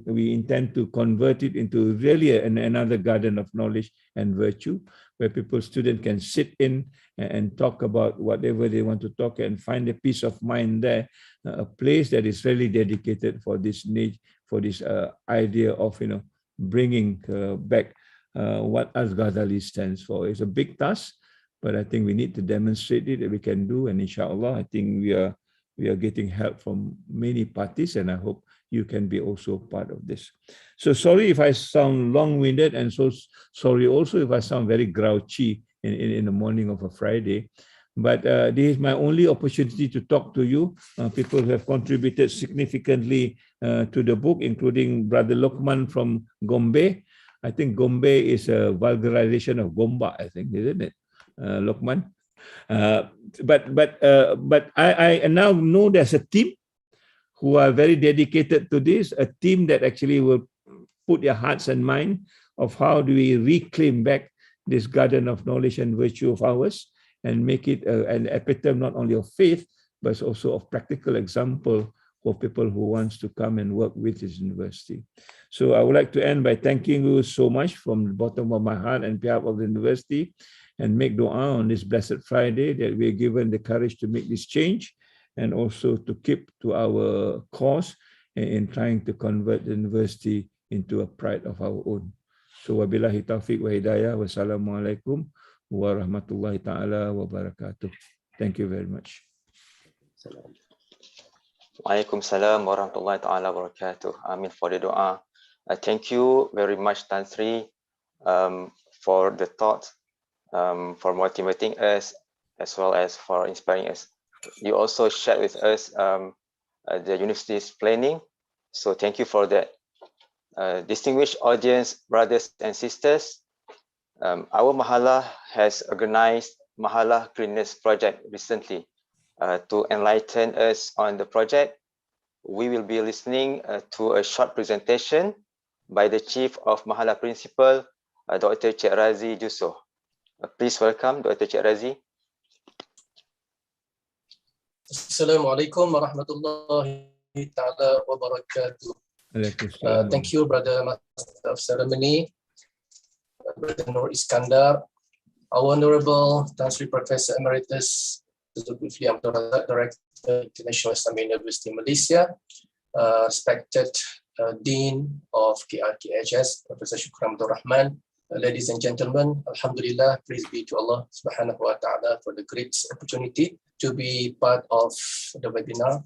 we intend to convert it into really another garden of knowledge and virtue, where students can sit in and talk about whatever they want to talk and find a peace of mind there, a place that is really dedicated for this need, for this idea of bringing back what Al-Ghazali stands for. It's a big task, but I think we need to demonstrate it that we can do, and inshallah, I think we are getting help from many parties, and I hope you can be also part of this. So sorry if I sound long-winded, and so sorry also if I sound very grouchy in the morning of a Friday, but this is my only opportunity to talk to you, people who have contributed significantly to the book, including Brother Lokman from Gombe. I think Gombe is a vulgarization of Gomba, I think, isn't it, Lokman? But I now know there's a team who are very dedicated to this, a team that actually will put their hearts and mind of how do we reclaim back this garden of knowledge and virtue of ours and make it an epitome not only of faith, but also of practical example for people who wants to come and work with this university. So I would like to end by thanking you so much from the bottom of my heart and behalf of the university, and make dua on this blessed Friday that we are given the courage to make this change, and also to keep to our cause in trying to convert the university into a pride of our own. So wabillahi taufiq wa hidayah, wassalamualaikum warahmatullahi ta'ala wabarakatuh. Thank you very much. Waalaikumsalam warahmatullahi ta'ala wabarakatuh. Amin for the dua. Thank you very much, Tan Sri, for the thoughts, for motivating us, as well as for inspiring us. You also shared with us the university's planning So thank you for that. Distinguished audience, brothers and sisters, our Mahala has organized Mahala Cleanliness Project recently. To enlighten us on the project, we will be listening to a short presentation by the Chief of Mahala Principal, Dr. Cik Razi Jusoh. Please welcome Dr. Cik Razi. Assalamualaikum warahmatullahi ta'ala wabarakatuh. Thank you, Brother Master of Ceremony, Brother Nur Iskandar, our Honorable Tan Sri Professor Emeritus Zulkifli Abdul Razak, Director, International Islamic University Malaysia, respected Dean of KRKHS, Professor Shukran Abdul Rahman, ladies and gentlemen, Alhamdulillah, praise be to Allah Subhanahu wa Ta'ala for the great opportunity to be part of the webinar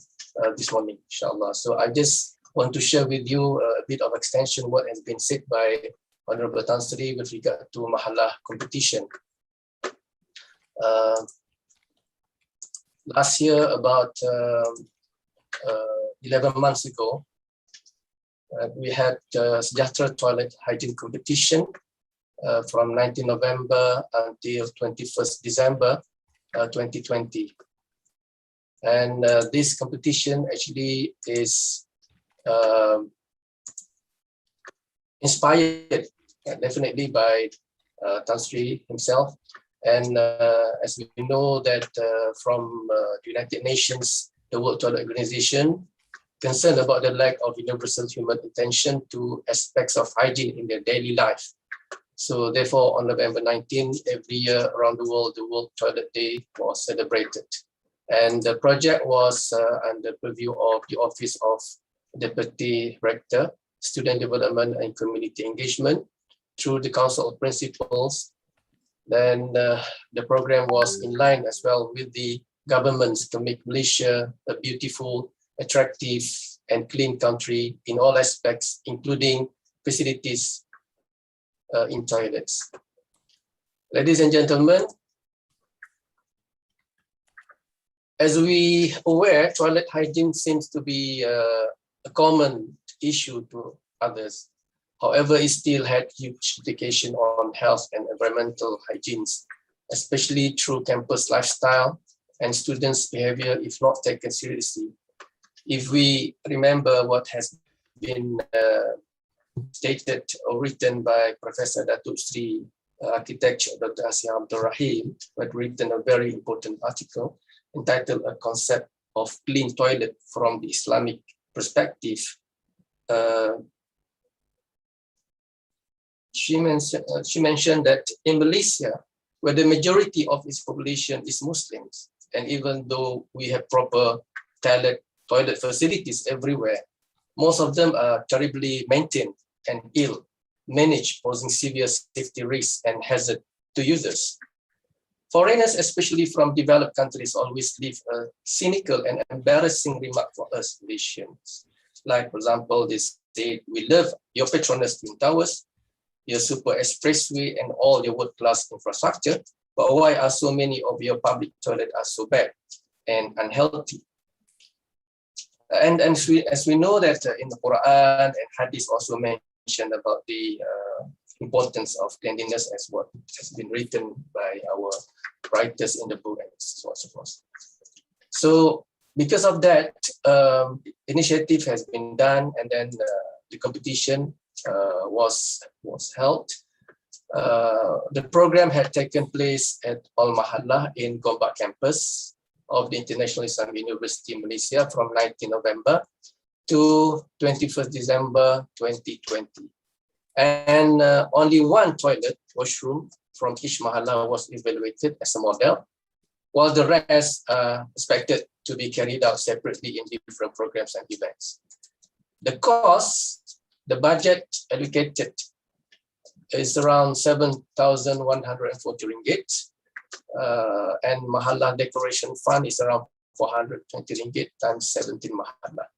this morning, inshallah. So I just want to share with you a bit of extension what has been said by Honorable Tan Sri with regard to Mahala competition. Last year, about 11 months ago, we had Sejahtera Toilet Hygiene Competition from 19 November until 21st December 2020. And this competition actually is inspired definitely by Tan Sri himself. And as we know that from the United Nations, the World Toilet Organization, concerned about the lack of universal human attention to aspects of hygiene in their daily life. So therefore, on November 19, every year around the world Toilet Day was celebrated. And the project was under purview of the Office of Deputy Rector, Student Development and Community Engagement through the Council of Principals. Then the program was in line as well with the governments to make Malaysia a beautiful, attractive and clean country in all aspects, including facilities in toilets. Ladies and gentlemen, as we aware, toilet hygiene seems to be a common issue to others. However, it still had huge implication on health and environmental hygiene, especially through campus lifestyle and students' behavior if not taken seriously. If we remember what has been stated or written by Professor Datuk Sri Architect Dr. Asia Abdul Rahim, who had written a very important article entitled A Concept of Clean Toilet from the Islamic Perspective. She mentioned that in Malaysia, where the majority of its population is Muslims, and even though we have proper toilet facilities everywhere, most of them are terribly maintained and ill managed, posing severe safety risks and hazard to users. Foreigners, especially from developed countries, always leave a cynical and embarrassing remark for us Malaysians. Like, for example, they say, "We love your Petronas Twin Towers, your super expressway and all your world-class infrastructure, but why are so many of your public toilets are so bad and unhealthy?" And as we know that in the Quran and Hadith also mentioned about the importance of cleanliness as what has been written by our writers in the book and so on and so forth. So because of that, initiative has been done, and then the competition was held. The program had taken place at Al Mahallah in Gombak campus of the International Islamic University Malaysia from 19 November to 21st December 2020. And only one toilet washroom from each Mahallah was evaluated as a model, while the rest are expected to be carried out separately in different programs and events. The cost, the budget allocated is around 7,140 ringgit, and Mahallah decoration fund is around 420 ringgit times 17 Mahallah.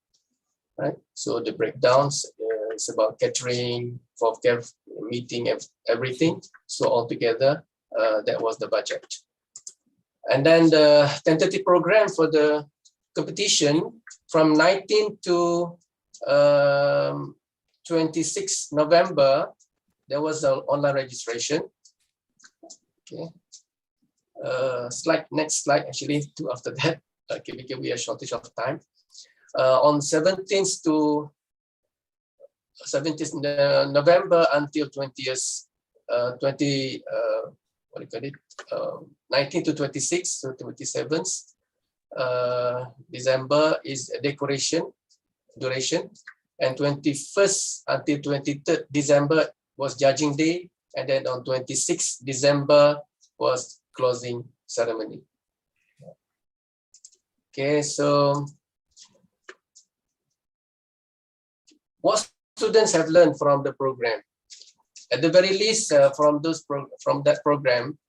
Right? So the breakdowns is about catering, for care, meeting, everything. So altogether, that was the budget. And then the tentative program for the competition from 19 to 26 November, there was an online registration. Okay. Next slide, actually, two after that. Okay, because we are shortage of time. On 17th to 17th November until 20th, 19 to 26, so 27th December is a duration, and 21st until 23rd December was judging day, and then on 26th December was closing ceremony. Okay, so what students have learned from the program? At the very least, from that program,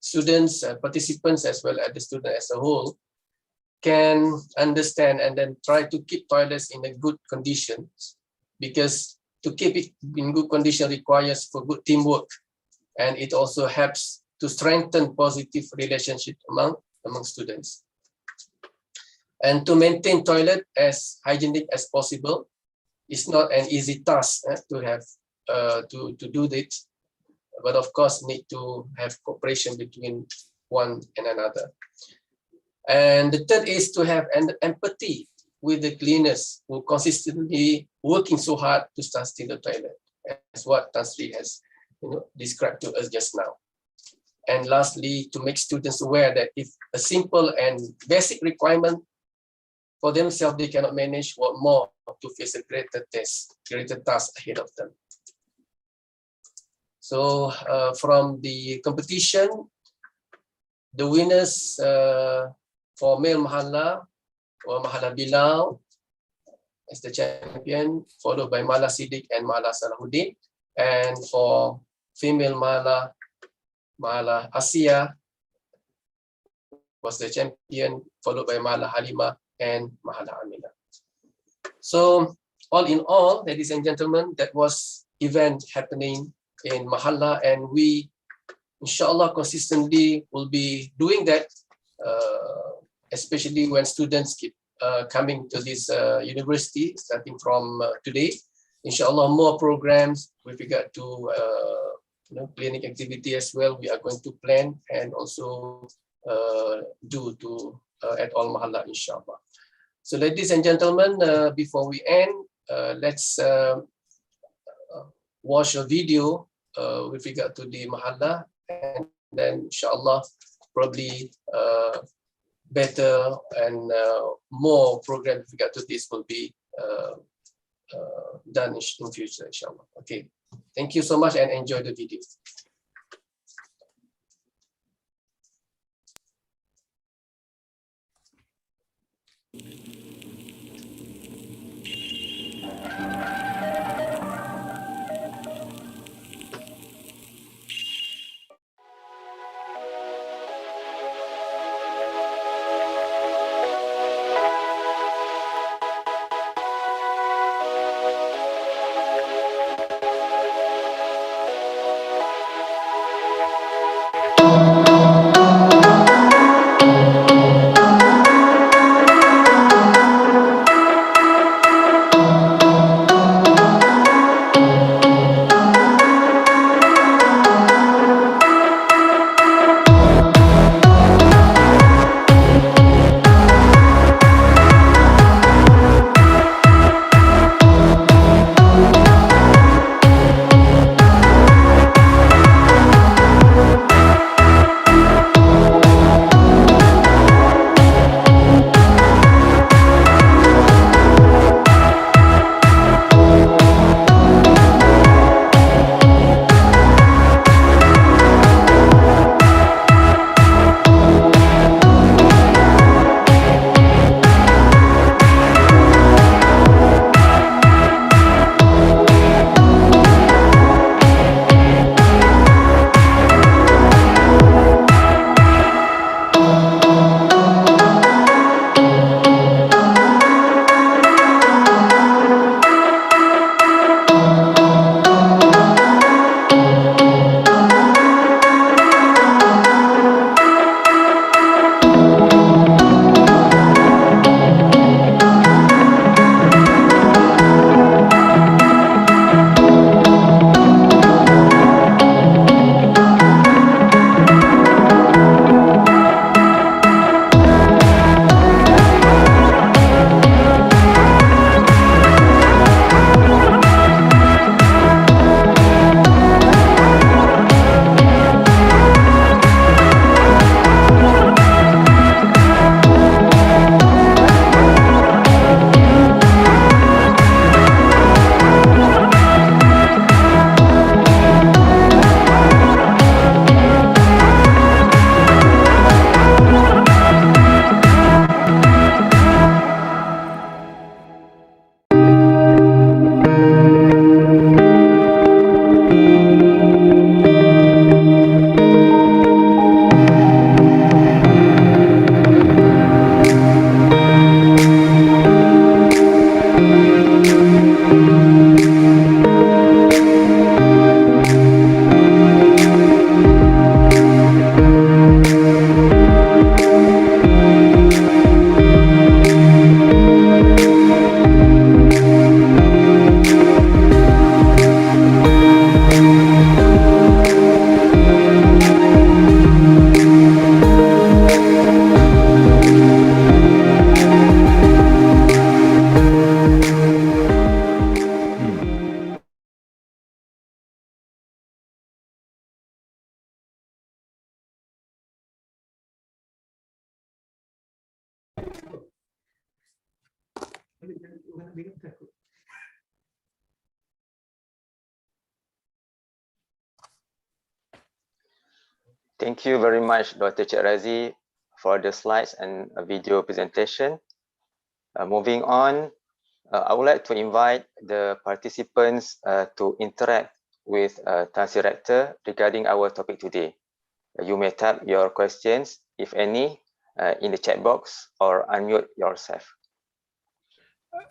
students, participants, as well as the student as a whole, can understand and then try to keep toilets in a good condition, because to keep it in good condition requires for good teamwork, and it also helps to strengthen positive relationship among students. And to maintain toilet as hygienic as possible is not an easy task to have to do it, but of course need to have cooperation between one and another. And the third is to have an empathy with the cleaners who consistently working so hard to sustain the toilet, as what Tan Sri has described to us just now. And lastly, to make students aware that if a simple and basic requirement for themselves they cannot manage, what more to face a greater task ahead of them. So from the competition, the winners for male Mahalla or Mahalla Bilal as the champion, followed by Mahalla Siddiq and Mahalla Salahuddin. And for female Mahalla, Mahalla Asia was the champion, followed by Mahalla Halima and Mahalla Amina. So all in all, ladies and gentlemen, that was event happening in Mahalla, and we inshallah consistently will be doing that, especially when students keep coming to this university starting from today. Inshallah, more programs with regard to clinic activity as well we are going to plan and also do to at all Mahalla, inshallah. So ladies and gentlemen, before we end, let's watch a video with regard to the Mahalla, and then inshallah probably better and more programs with regard to this will be done in future, inshallah. Okay, thank you so much and enjoy the video. Thank you very much, Dr. Cik Razi, for the slides and a video presentation. Moving on, I would like to invite the participants to interact with Tansi Rector regarding our topic today. You may type your questions, if any, in the chat box or unmute yourself.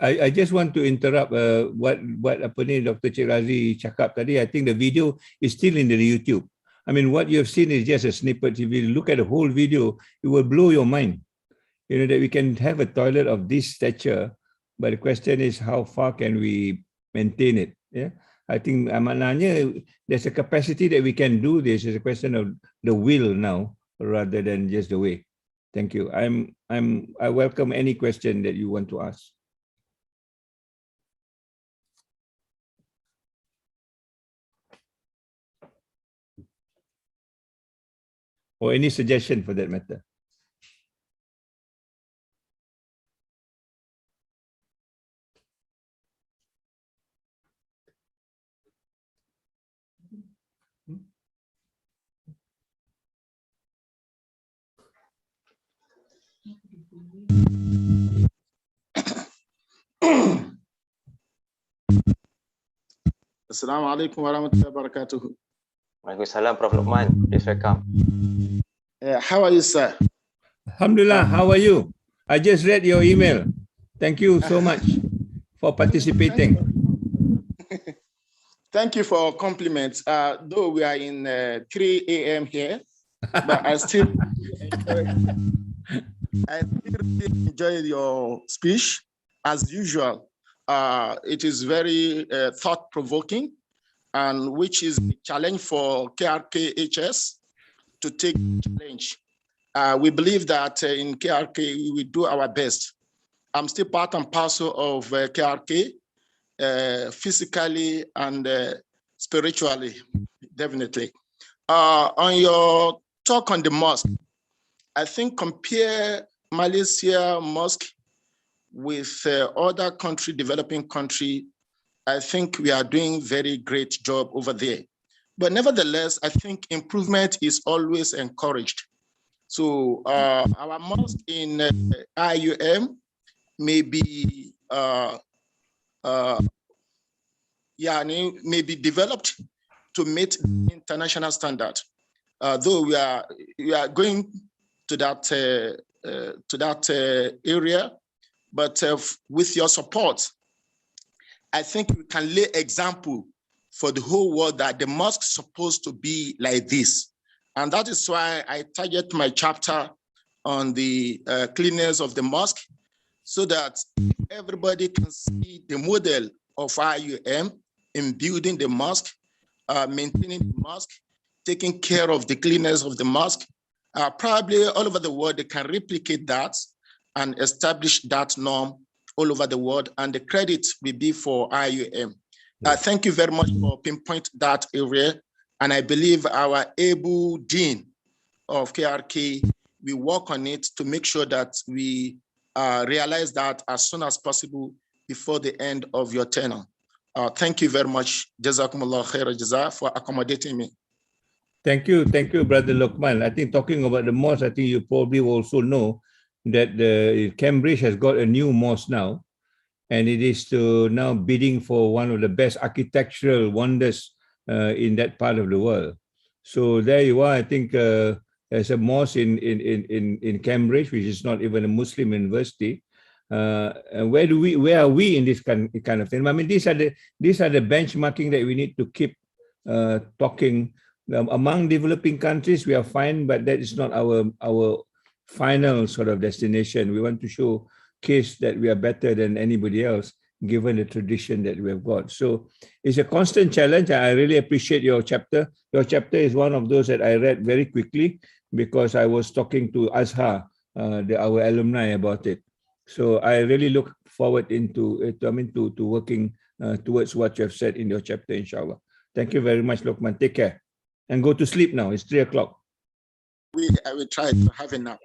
I just want to interrupt what apa ni Dr. Cik Razi cakap tadi. I think the video is still in the YouTube. I mean, what you have seen is just a snippet. If you look at the whole video, it will blow your mind. You know, that we can have a toilet of this stature, but the question is how far can we maintain it? Yeah, I think maknanya there's a capacity that we can do this. It's a question of the will now rather than just the way. Thank you. I welcome any question that you want to ask. Or any suggestion for that matter. Assalamu alaikum warahmatullahi wabarakatuh. Waalaikumsalam, Prof. Luqman. Please welcome. How are you, sir? Alhamdulillah, how are you? I just read your email. Thank you so much for participating. Thank you for compliments. Though we are in 3 a.m. here, but I still really enjoy your speech as usual. It is very thought-provoking, and which is a challenge for KRKHS to take challenge. We believe that in KRK, we will do our best. I'm still part and parcel of KRK, physically and spiritually, definitely. On your talk on the mosque, I think compare Malaysia mosque with other country, developing country, I think we are doing very great job over there. But nevertheless, I think improvement is always encouraged. So our mosque in IUM may be may be developed to meet international standard. Though we are going to that area, but with your support, I think we can lay example for the whole world that the mosque is supposed to be like this. And that is why I target my chapter on the cleanliness of the mosque, so that everybody can see the model of IUM in building the mosque, maintaining the mosque, taking care of the cleanliness of the mosque. Probably all over the world, they can replicate that and establish that norm all over the world, and the credit will be for IUM. Thank you very much for pinpoint that area, and I believe our able dean of KRK will work on it to make sure that we realize that as soon as possible before the end of your tenure. Thank you very much, Jazakumullah khair jaza, for accommodating me. Thank you, Brother Luqman. I think talking about the mosque, I think you probably also know that the Cambridge has got a new mosque now, and it is now bidding for one of the best architectural wonders in that part of the world. So there you are. I think there's a mosque in Cambridge, which is not even a Muslim university. And where are we in this kind of thing? I mean, these are the benchmarking that we need to keep talking. Among developing countries, we are fine, but that is not our final sort of destination. We want to showcase that we are better than anybody else, given the tradition that we have got. So it's a constant challenge. I really appreciate your chapter. Your chapter is one of those that I read very quickly because I was talking to Azhar, our alumni, about it. So I really look forward to working towards what you have said in your chapter, inshallah. Thank you very much, Luqman. Take care. And go to sleep now. It's 3 o'clock. I will try to have a nap.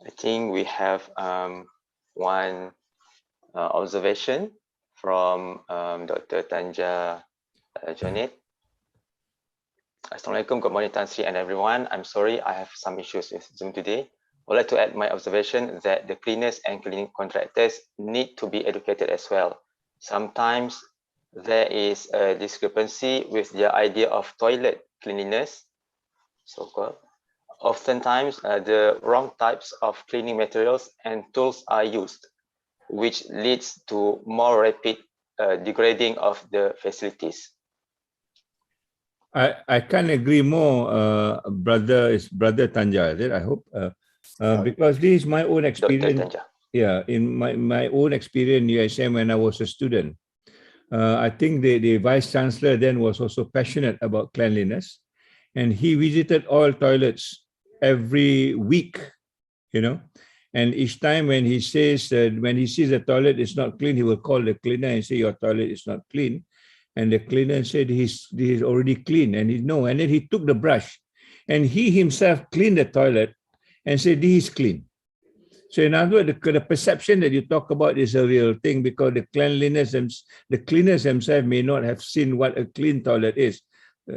I think we have one observation from Dr. Tanja Jonet. Assalamualaikum, good morning, Tan Sri and everyone. I'm sorry, I have some issues with Zoom today. I would like to add my observation that the cleaners and cleaning contractors need to be educated as well. Sometimes there is a discrepancy with their idea of toilet cleanliness, so-called. Oftentimes, the wrong types of cleaning materials and tools are used, which leads to more rapid degrading of the facilities. I can't agree more, brother Tanja, is it? I hope, because this is my own experience. Dr. Tanja. Yeah, in my own experience in USM when I was a student, I think the vice chancellor then was also passionate about cleanliness, and he visited all toilets every week, you know, and each time when he says when he sees the toilet is not clean, he will call the cleaner and say your toilet is not clean. And the cleaner said he's already clean, and and then he took the brush and he himself cleaned the toilet and said this is clean. So in other words, the perception that you talk about is a real thing, because the cleanliness, the cleaners themselves may not have seen what a clean toilet is.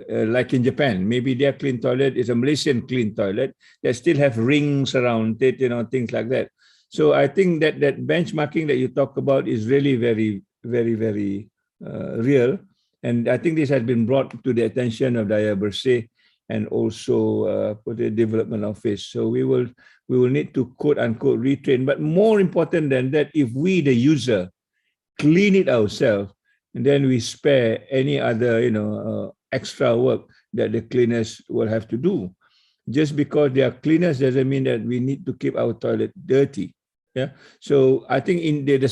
Like in Japan, maybe their clean toilet is a Malaysian clean toilet that still have rings around it, you know, things like that. So I think that benchmarking that you talk about is really very, very, very real, and I think this has been brought to the attention of Daya Bersih and also for the development office. So we will need to quote unquote retrain. But more important than that, if we the user clean it ourselves, and then we spare any other extra work that the cleaners will have to do. Just because they are cleaners doesn't mean that we need to keep our toilet dirty. Yeah. So I think in the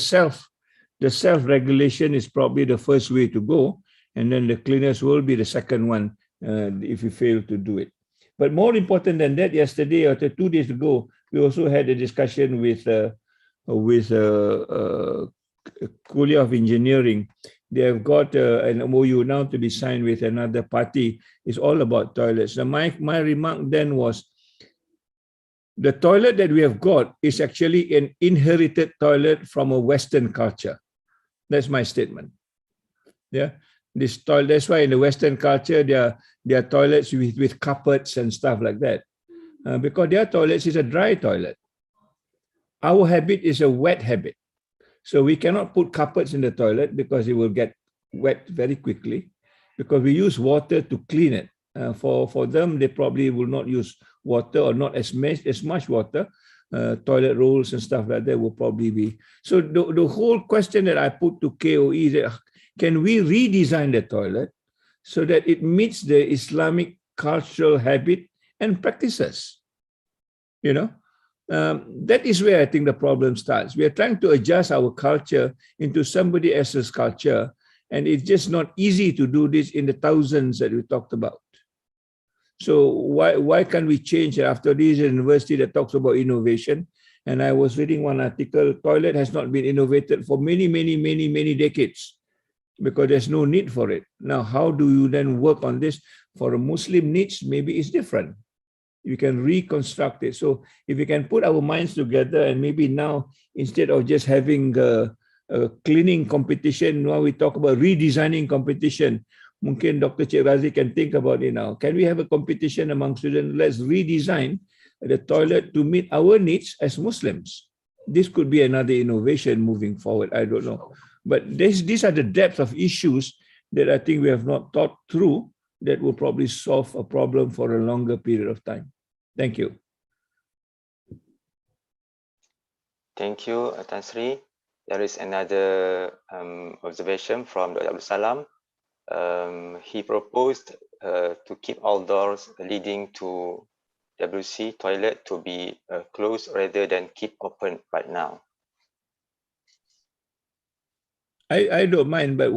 self-regulation is probably the first way to go, and then the cleaners will be the second one if we fail to do it. But more important than that, yesterday or 2 days ago, we also had a discussion with College of Engineering. They have got an MOU now to be signed with another party. It's all about toilets. So my remark then was, the toilet that we have got is actually an inherited toilet from a Western culture. That's my statement. Yeah, this toilet. That's why in the Western culture there are toilets with carpets and stuff like that, because their toilets is a dry toilet. Our habit is a wet habit, so we cannot put carpets in the toilet because it will get wet very quickly, because we use water to clean it. For them, they probably will not use water, or not as much water. Toilet rolls and stuff like that will probably be. So the whole question that I put to KOE is that, can we redesign the toilet so that it meets the Islamic cultural habit and practices? That is where I think the problem starts. We are trying to adjust our culture into somebody else's culture, and it's just not easy to do this in the thousands that we talked about. So why can't we change it? After this university that talks about innovation, and I was reading one article, toilet has not been innovated for many decades because there's no need for it. Now, how do you then work on this? For a Muslim needs, maybe it's different. You can reconstruct it. So if we can put our minds together, and maybe now, instead of just having a cleaning competition, now we talk about redesigning competition. Mungkin Dr. Cik Razi can think about it now. Can we have a competition among students? Let's redesign the toilet to meet our needs as Muslims. This could be another innovation moving forward. I don't know. But these are the depth of issues that I think we have not thought through that will probably solve a problem for a longer period of time. Thank you. Thank you, Tan Sri. There is another observation from Dr. Abdul Salam. He proposed to keep all doors leading to WC toilet to be closed rather than keep open right now. I don't mind, but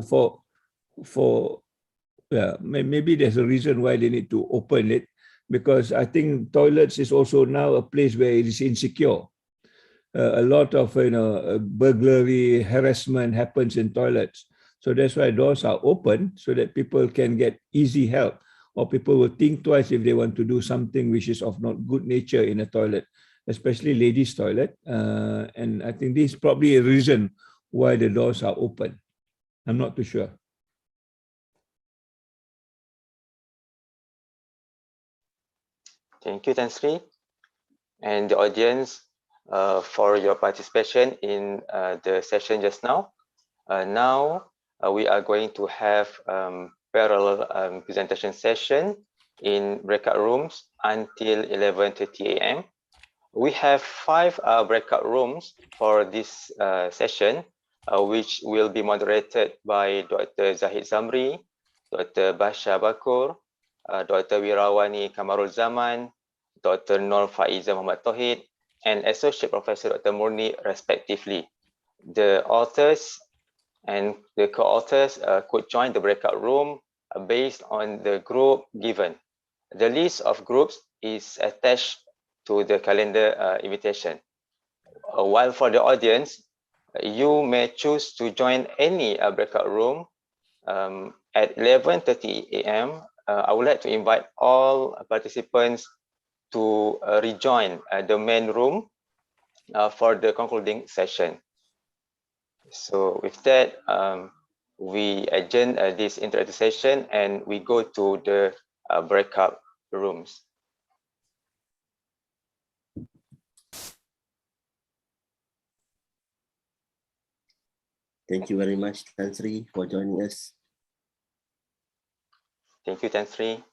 maybe there's a reason why they need to open it, because I think toilets is also now a place where it is insecure. A lot of burglary, harassment happens in toilets. So that's why doors are open, so that people can get easy help, or people will think twice if they want to do something which is of not good nature in a toilet. especially ladies' toilet. And I think this is probably a reason why the doors are open. I'm not too sure. Thank you, Tan Sri, and the audience for your participation in the session just now. Now we are going to have parallel presentation session in breakout rooms until 11:30 a.m. We have 5 breakout rooms for this session, which will be moderated by Dr. Zahid Zamri, Dr. Basha Bakur, Dr. Wirawani Kamarul Zaman, Dr. Nur Faiza Muhammad Tauhid, and Associate Professor Dr. Murni, respectively. The authors and the co-authors could join the breakout room based on the group given. The list of groups is attached to the calendar invitation. While for the audience, you may choose to join any breakout room at 11:30 a.m. I would like to invite all participants to rejoin the main room for the concluding session. So with that, we adjourn this interactive session and we go to the breakout rooms. Thank you very much, Tan Sri, for joining us. Thank you, Tan Sri.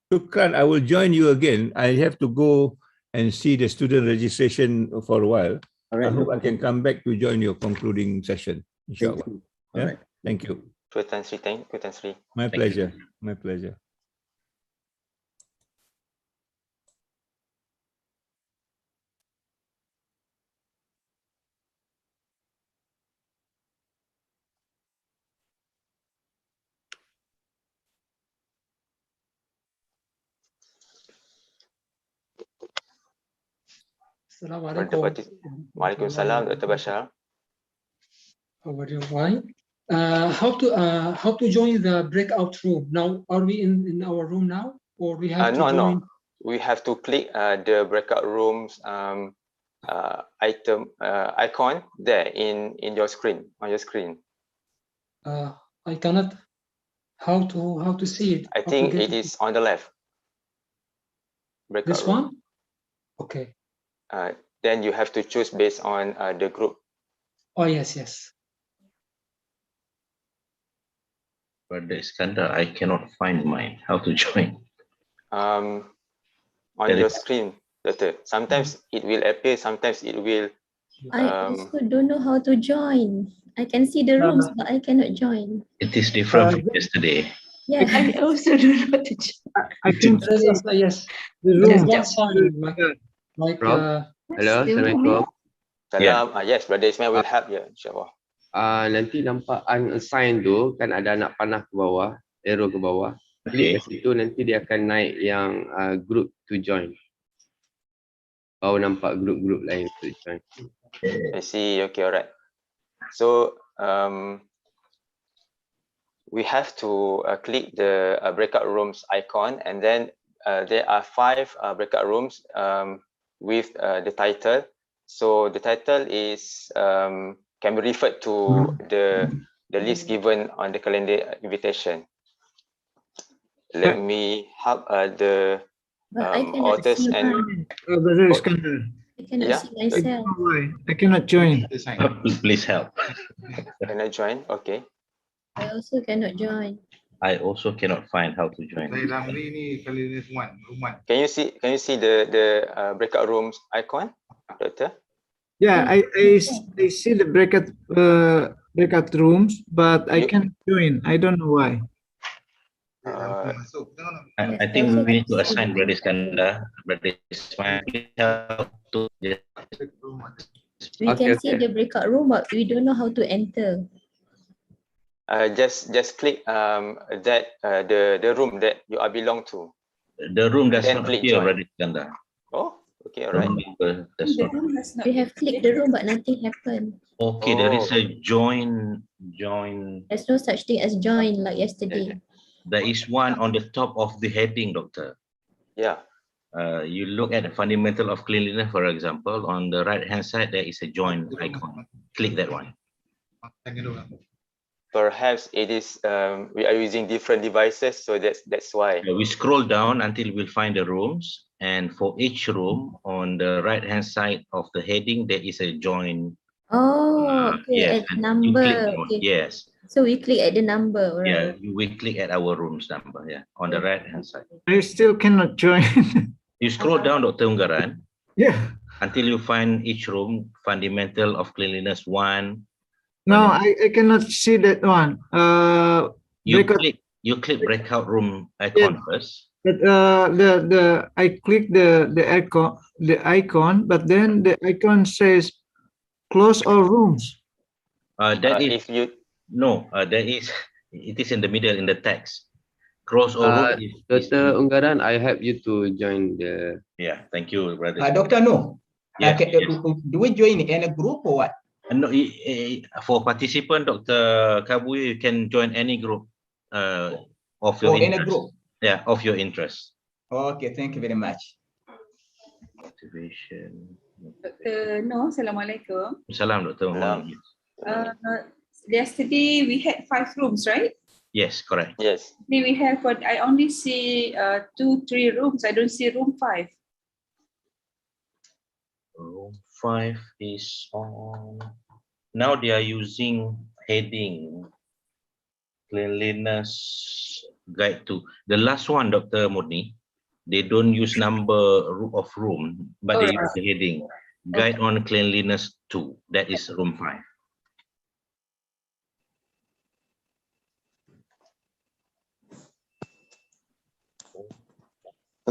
Shukran, I will join you again. I have to go and see the student registration for a while. All right, I hope I can come back to join your concluding session, inshallah. Thank you. Yeah? All right. Thank you. Good, Tan Sri. Thank you, Tan Sri. My pleasure. My pleasure. Assalamualaikum. Waalaikumsalam, Dr. Bashar. How are you? Fine. How to join the breakout room? Now, are we in our room now, or we have to join? No. We have to click the breakout rooms icon there in your screen, on your screen. I cannot. How to see it? I think it is on the left. Breakout This room. one? Okay. Then you have to choose based on the group. Oh, yes. Brother Iskandar, I cannot find mine. How to join? On There your is- screen, Doctor. Sometimes it will appear, sometimes it will. I also don't know how to join. I can see the rooms, but I cannot join. It is different from yesterday. Yeah, I also don't know how to join. I can Yes. the There's room. one sign like Rob? Hello, Assalamualaikum. Salam. Yes, Brother Ismail will help you, insyaAllah. Nanti nampak unassigned tu kan ada anak panah ke bawah, arrow ke bawah. Klik kat situ nanti dia akan naik yang group to join. Baru nampak group-group lain to join. I see. Okay, all right. So we have to click the breakout rooms icon, and then there are 5 breakout rooms with the title. So the title is can be referred to the list given on the calendar invitation. Let me help the But I cannot authors see and mine. Brother Iskandar, I cannot Yeah. see myself. I cannot join. Please help. can I join? Okay. I also cannot join. I also cannot find how to join. Can you see the breakout rooms icon, Doctor? Yeah, I see the breakout rooms, but I can't join. I don't know why. I think we need to assign Brother Iskandar, Brother Ismail, help to We can see the breakout room, but we don't know how to enter. Just click that the room that you are belong to. the room does Then not click appear, join. Brother Iskandar. Oh, okay, all The right. room number does not. We have clicked the room, but nothing happened. Okay, there is Oh. a join. There's no such thing as join like yesterday. There is one on the top of the heading, Doctor. Yeah. You look at the fundamental of cleanliness, for example, on the right-hand side, there is a join icon. Click that one. Perhaps it is we are using different devices, so that's why. We scroll down until we find the rooms, and for each room on the right-hand side of the heading, there is a join. Oh, okay, Yes, at and number. you click that one. Okay. Yes. So we click at the number, Yeah, right? we click at our rooms number. Yeah, on the right-hand side. I still cannot join. You scroll down, Dr. Unggaran, Yeah. until you find each room, fundamental of cleanliness 1. No, I cannot see that one. You Breakout, click breakout room icon first. but I click the icon, but then the icon says close all rooms. That is if you that is it is in the middle in the text. Cross all room Dr. Unggaran, I help you to join the. Yeah, thank you, brother. Dr. No. Yes, Do we join in a group or what? No, for participant, Dr. Kabui, you can join any group of your interest. In a group. Yeah, of your interest. Okay, thank you very much. Motivation. Dr. No, Assalamualaikum. Salam, Dr. Yesterday we had 5 rooms, right? Yes, correct. Yes. Today we have what I only see 2-3 rooms. I don't see room 5. Room 5 is on. Now they are using heading cleanliness guide to the last one, Dr. Murni. They don't use number of room, but they use the heading guide on cleanliness 2. That is room 5.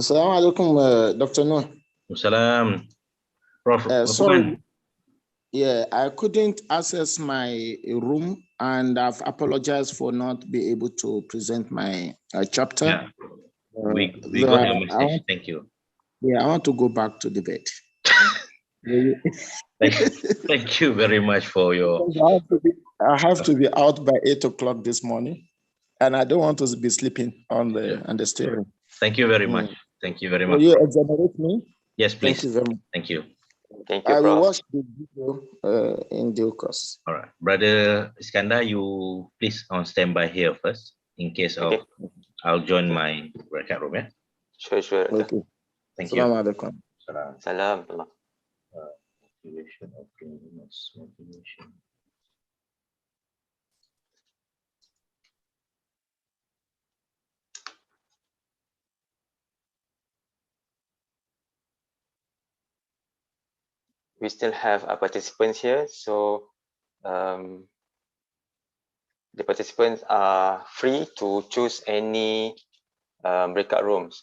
Assalamualaikum, Dr. Noor. Salam. Prof. Sorry. Yeah, I couldn't access my room, and I've apologized for not being able to present my chapter. Yeah. We got your message. Thank you. Yeah, I want to go back to the bed. Thank you very much for your. I have to be out by 8 o'clock this morning, and I don't want to be sleeping on the steering. Thank you very much. Thank you very much. Will you exonerate me? Yes, please. Thank you very much. Thank you. Thank you, I will Prof. watch the video in due course. All right, brother Iskandar, you please on standby here first in case of. Okay. I'll join my breakout room. Yeah. Sure. Okay. Thank you. Assalamualaikum. Salam. Motivation of cleanliness. Motivation. We still have participants here, so the participants are free to choose any breakout rooms.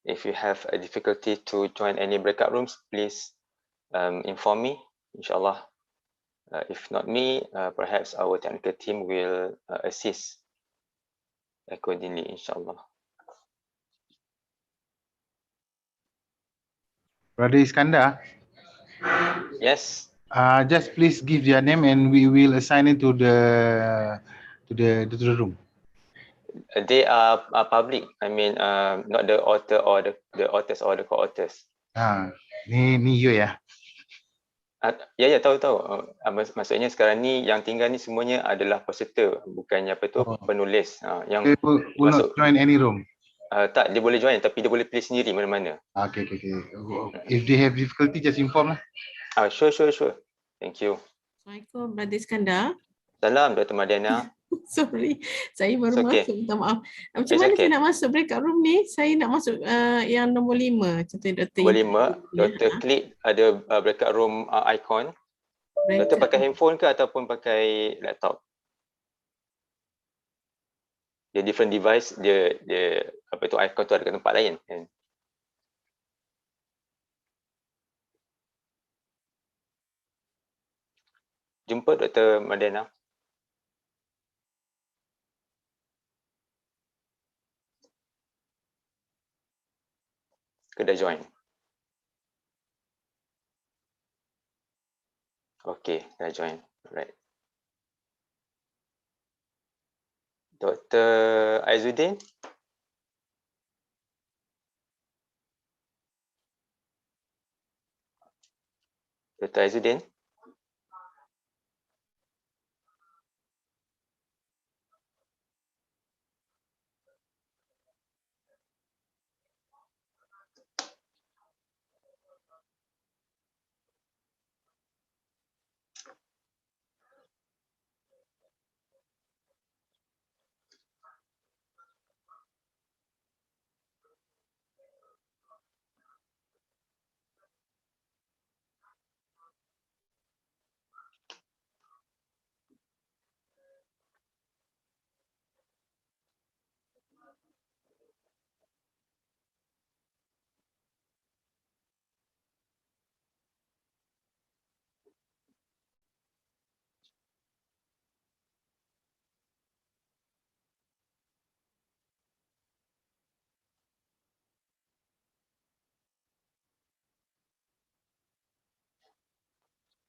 If you have a difficulty to join any breakout rooms, please inform me, inshallah. If not me, perhaps our technical team will assist accordingly, inshallah. Brother Iskandar. Yes. Just please give their name and we will assign it to the room. They are public. I mean, not the author or the authors or the co-authors. Ni you ya. Ya tahu. Maksudnya sekarang ni yang tinggal ni semuanya adalah peserta, bukannya penulis. Yang will not join any room. Tak, dia boleh join tapi dia boleh pilih sendiri mana-mana. Okay. If they have difficulty, just inform lah. Sure. Thank you. Assalamualaikum, Brother Iskandar. Salam, Dr. Madiana. Sorry, saya baru masuk, minta maaf. Macam mana saya nak masuk breakout room ni? Saya nak masuk yang nombor 5. Contohnya Dr. Nombor 5, Dr. klik ada breakout room icon. Dr. pakai handphone ke ataupun pakai laptop? dia different device, dia apa tu icon tu ada kat tempat lain kan. Jumpa Dr. Madena. Dah join. Okay, dah join. Alright. Dr. Aizuddin. Dr. Aizuddin.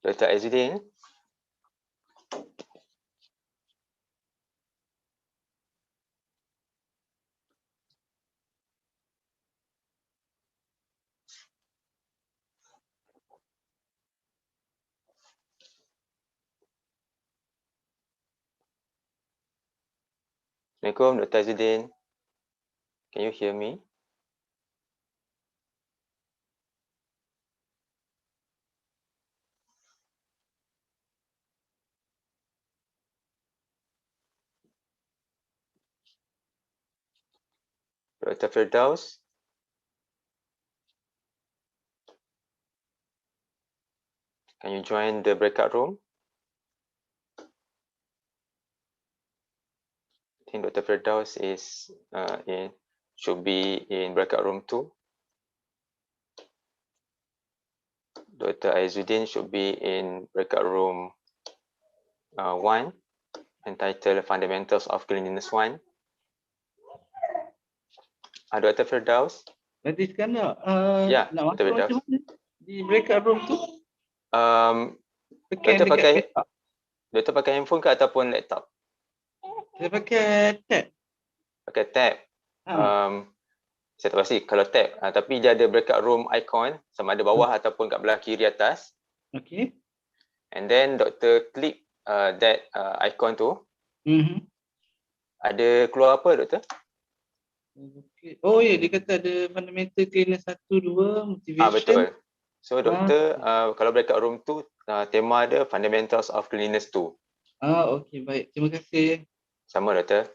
Dr. Aizuddin. Assalamualaikum Dr. Aizuddin. Can you hear me? Dr. Firdaus. Can you join the breakout room? I think Dr. Firdaus is should be in breakout room 2. Dr. Aizuddin should be in breakout room 1, entitled Fundamentals of Cleanliness 1. Dr. Firdaus. Berarti sekarang Ya, nak Dr. masuk Firdaus. macam mana? Di breakout room tu? Doktor dekat pakai laptop. Doktor pakai handphone ke ataupun laptop? Saya pakai tab. Pakai tab. Saya tak pasti kalau tab, tapi dia ada breakout room icon sama ada bawah ataupun kat belah kiri atas. Okay. And then doktor klik that icon tu. Ada keluar apa doktor? Okay. Oh ya, dia kata ada fundamental cleanliness 1, 2, motivation. Betul. So doktor kalau breakout room tu tema ada fundamentals of cleanliness 2. Okey, baik. Terima kasih. Sama doktor.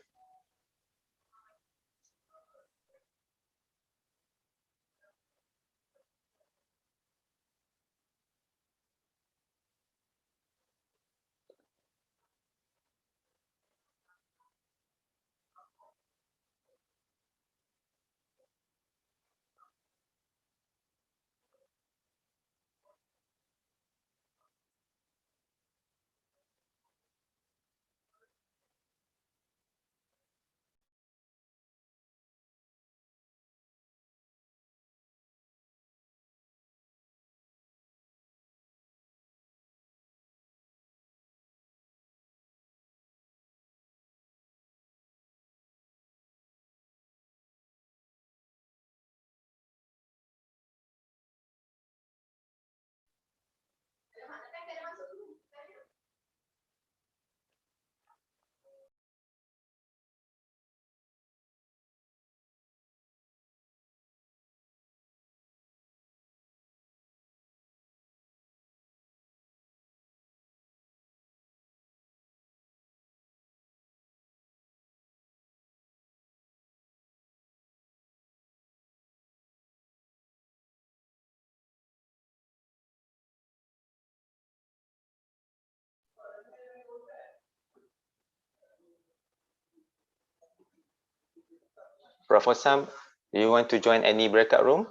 Prof. Osam, do you want to join any breakout room?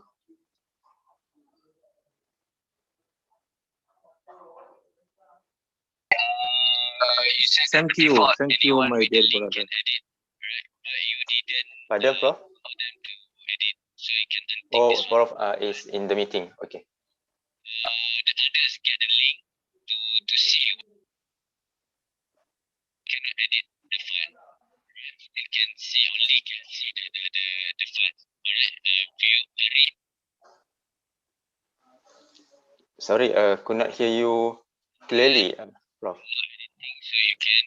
Thank you, my dear brother. Pardon, Prof? Oh, Prof is in the meeting. Okay. The others get the link to see cannot edit the file. They can see only the file. Alright, view read. Sorry, could not hear you clearly, Prof. So you can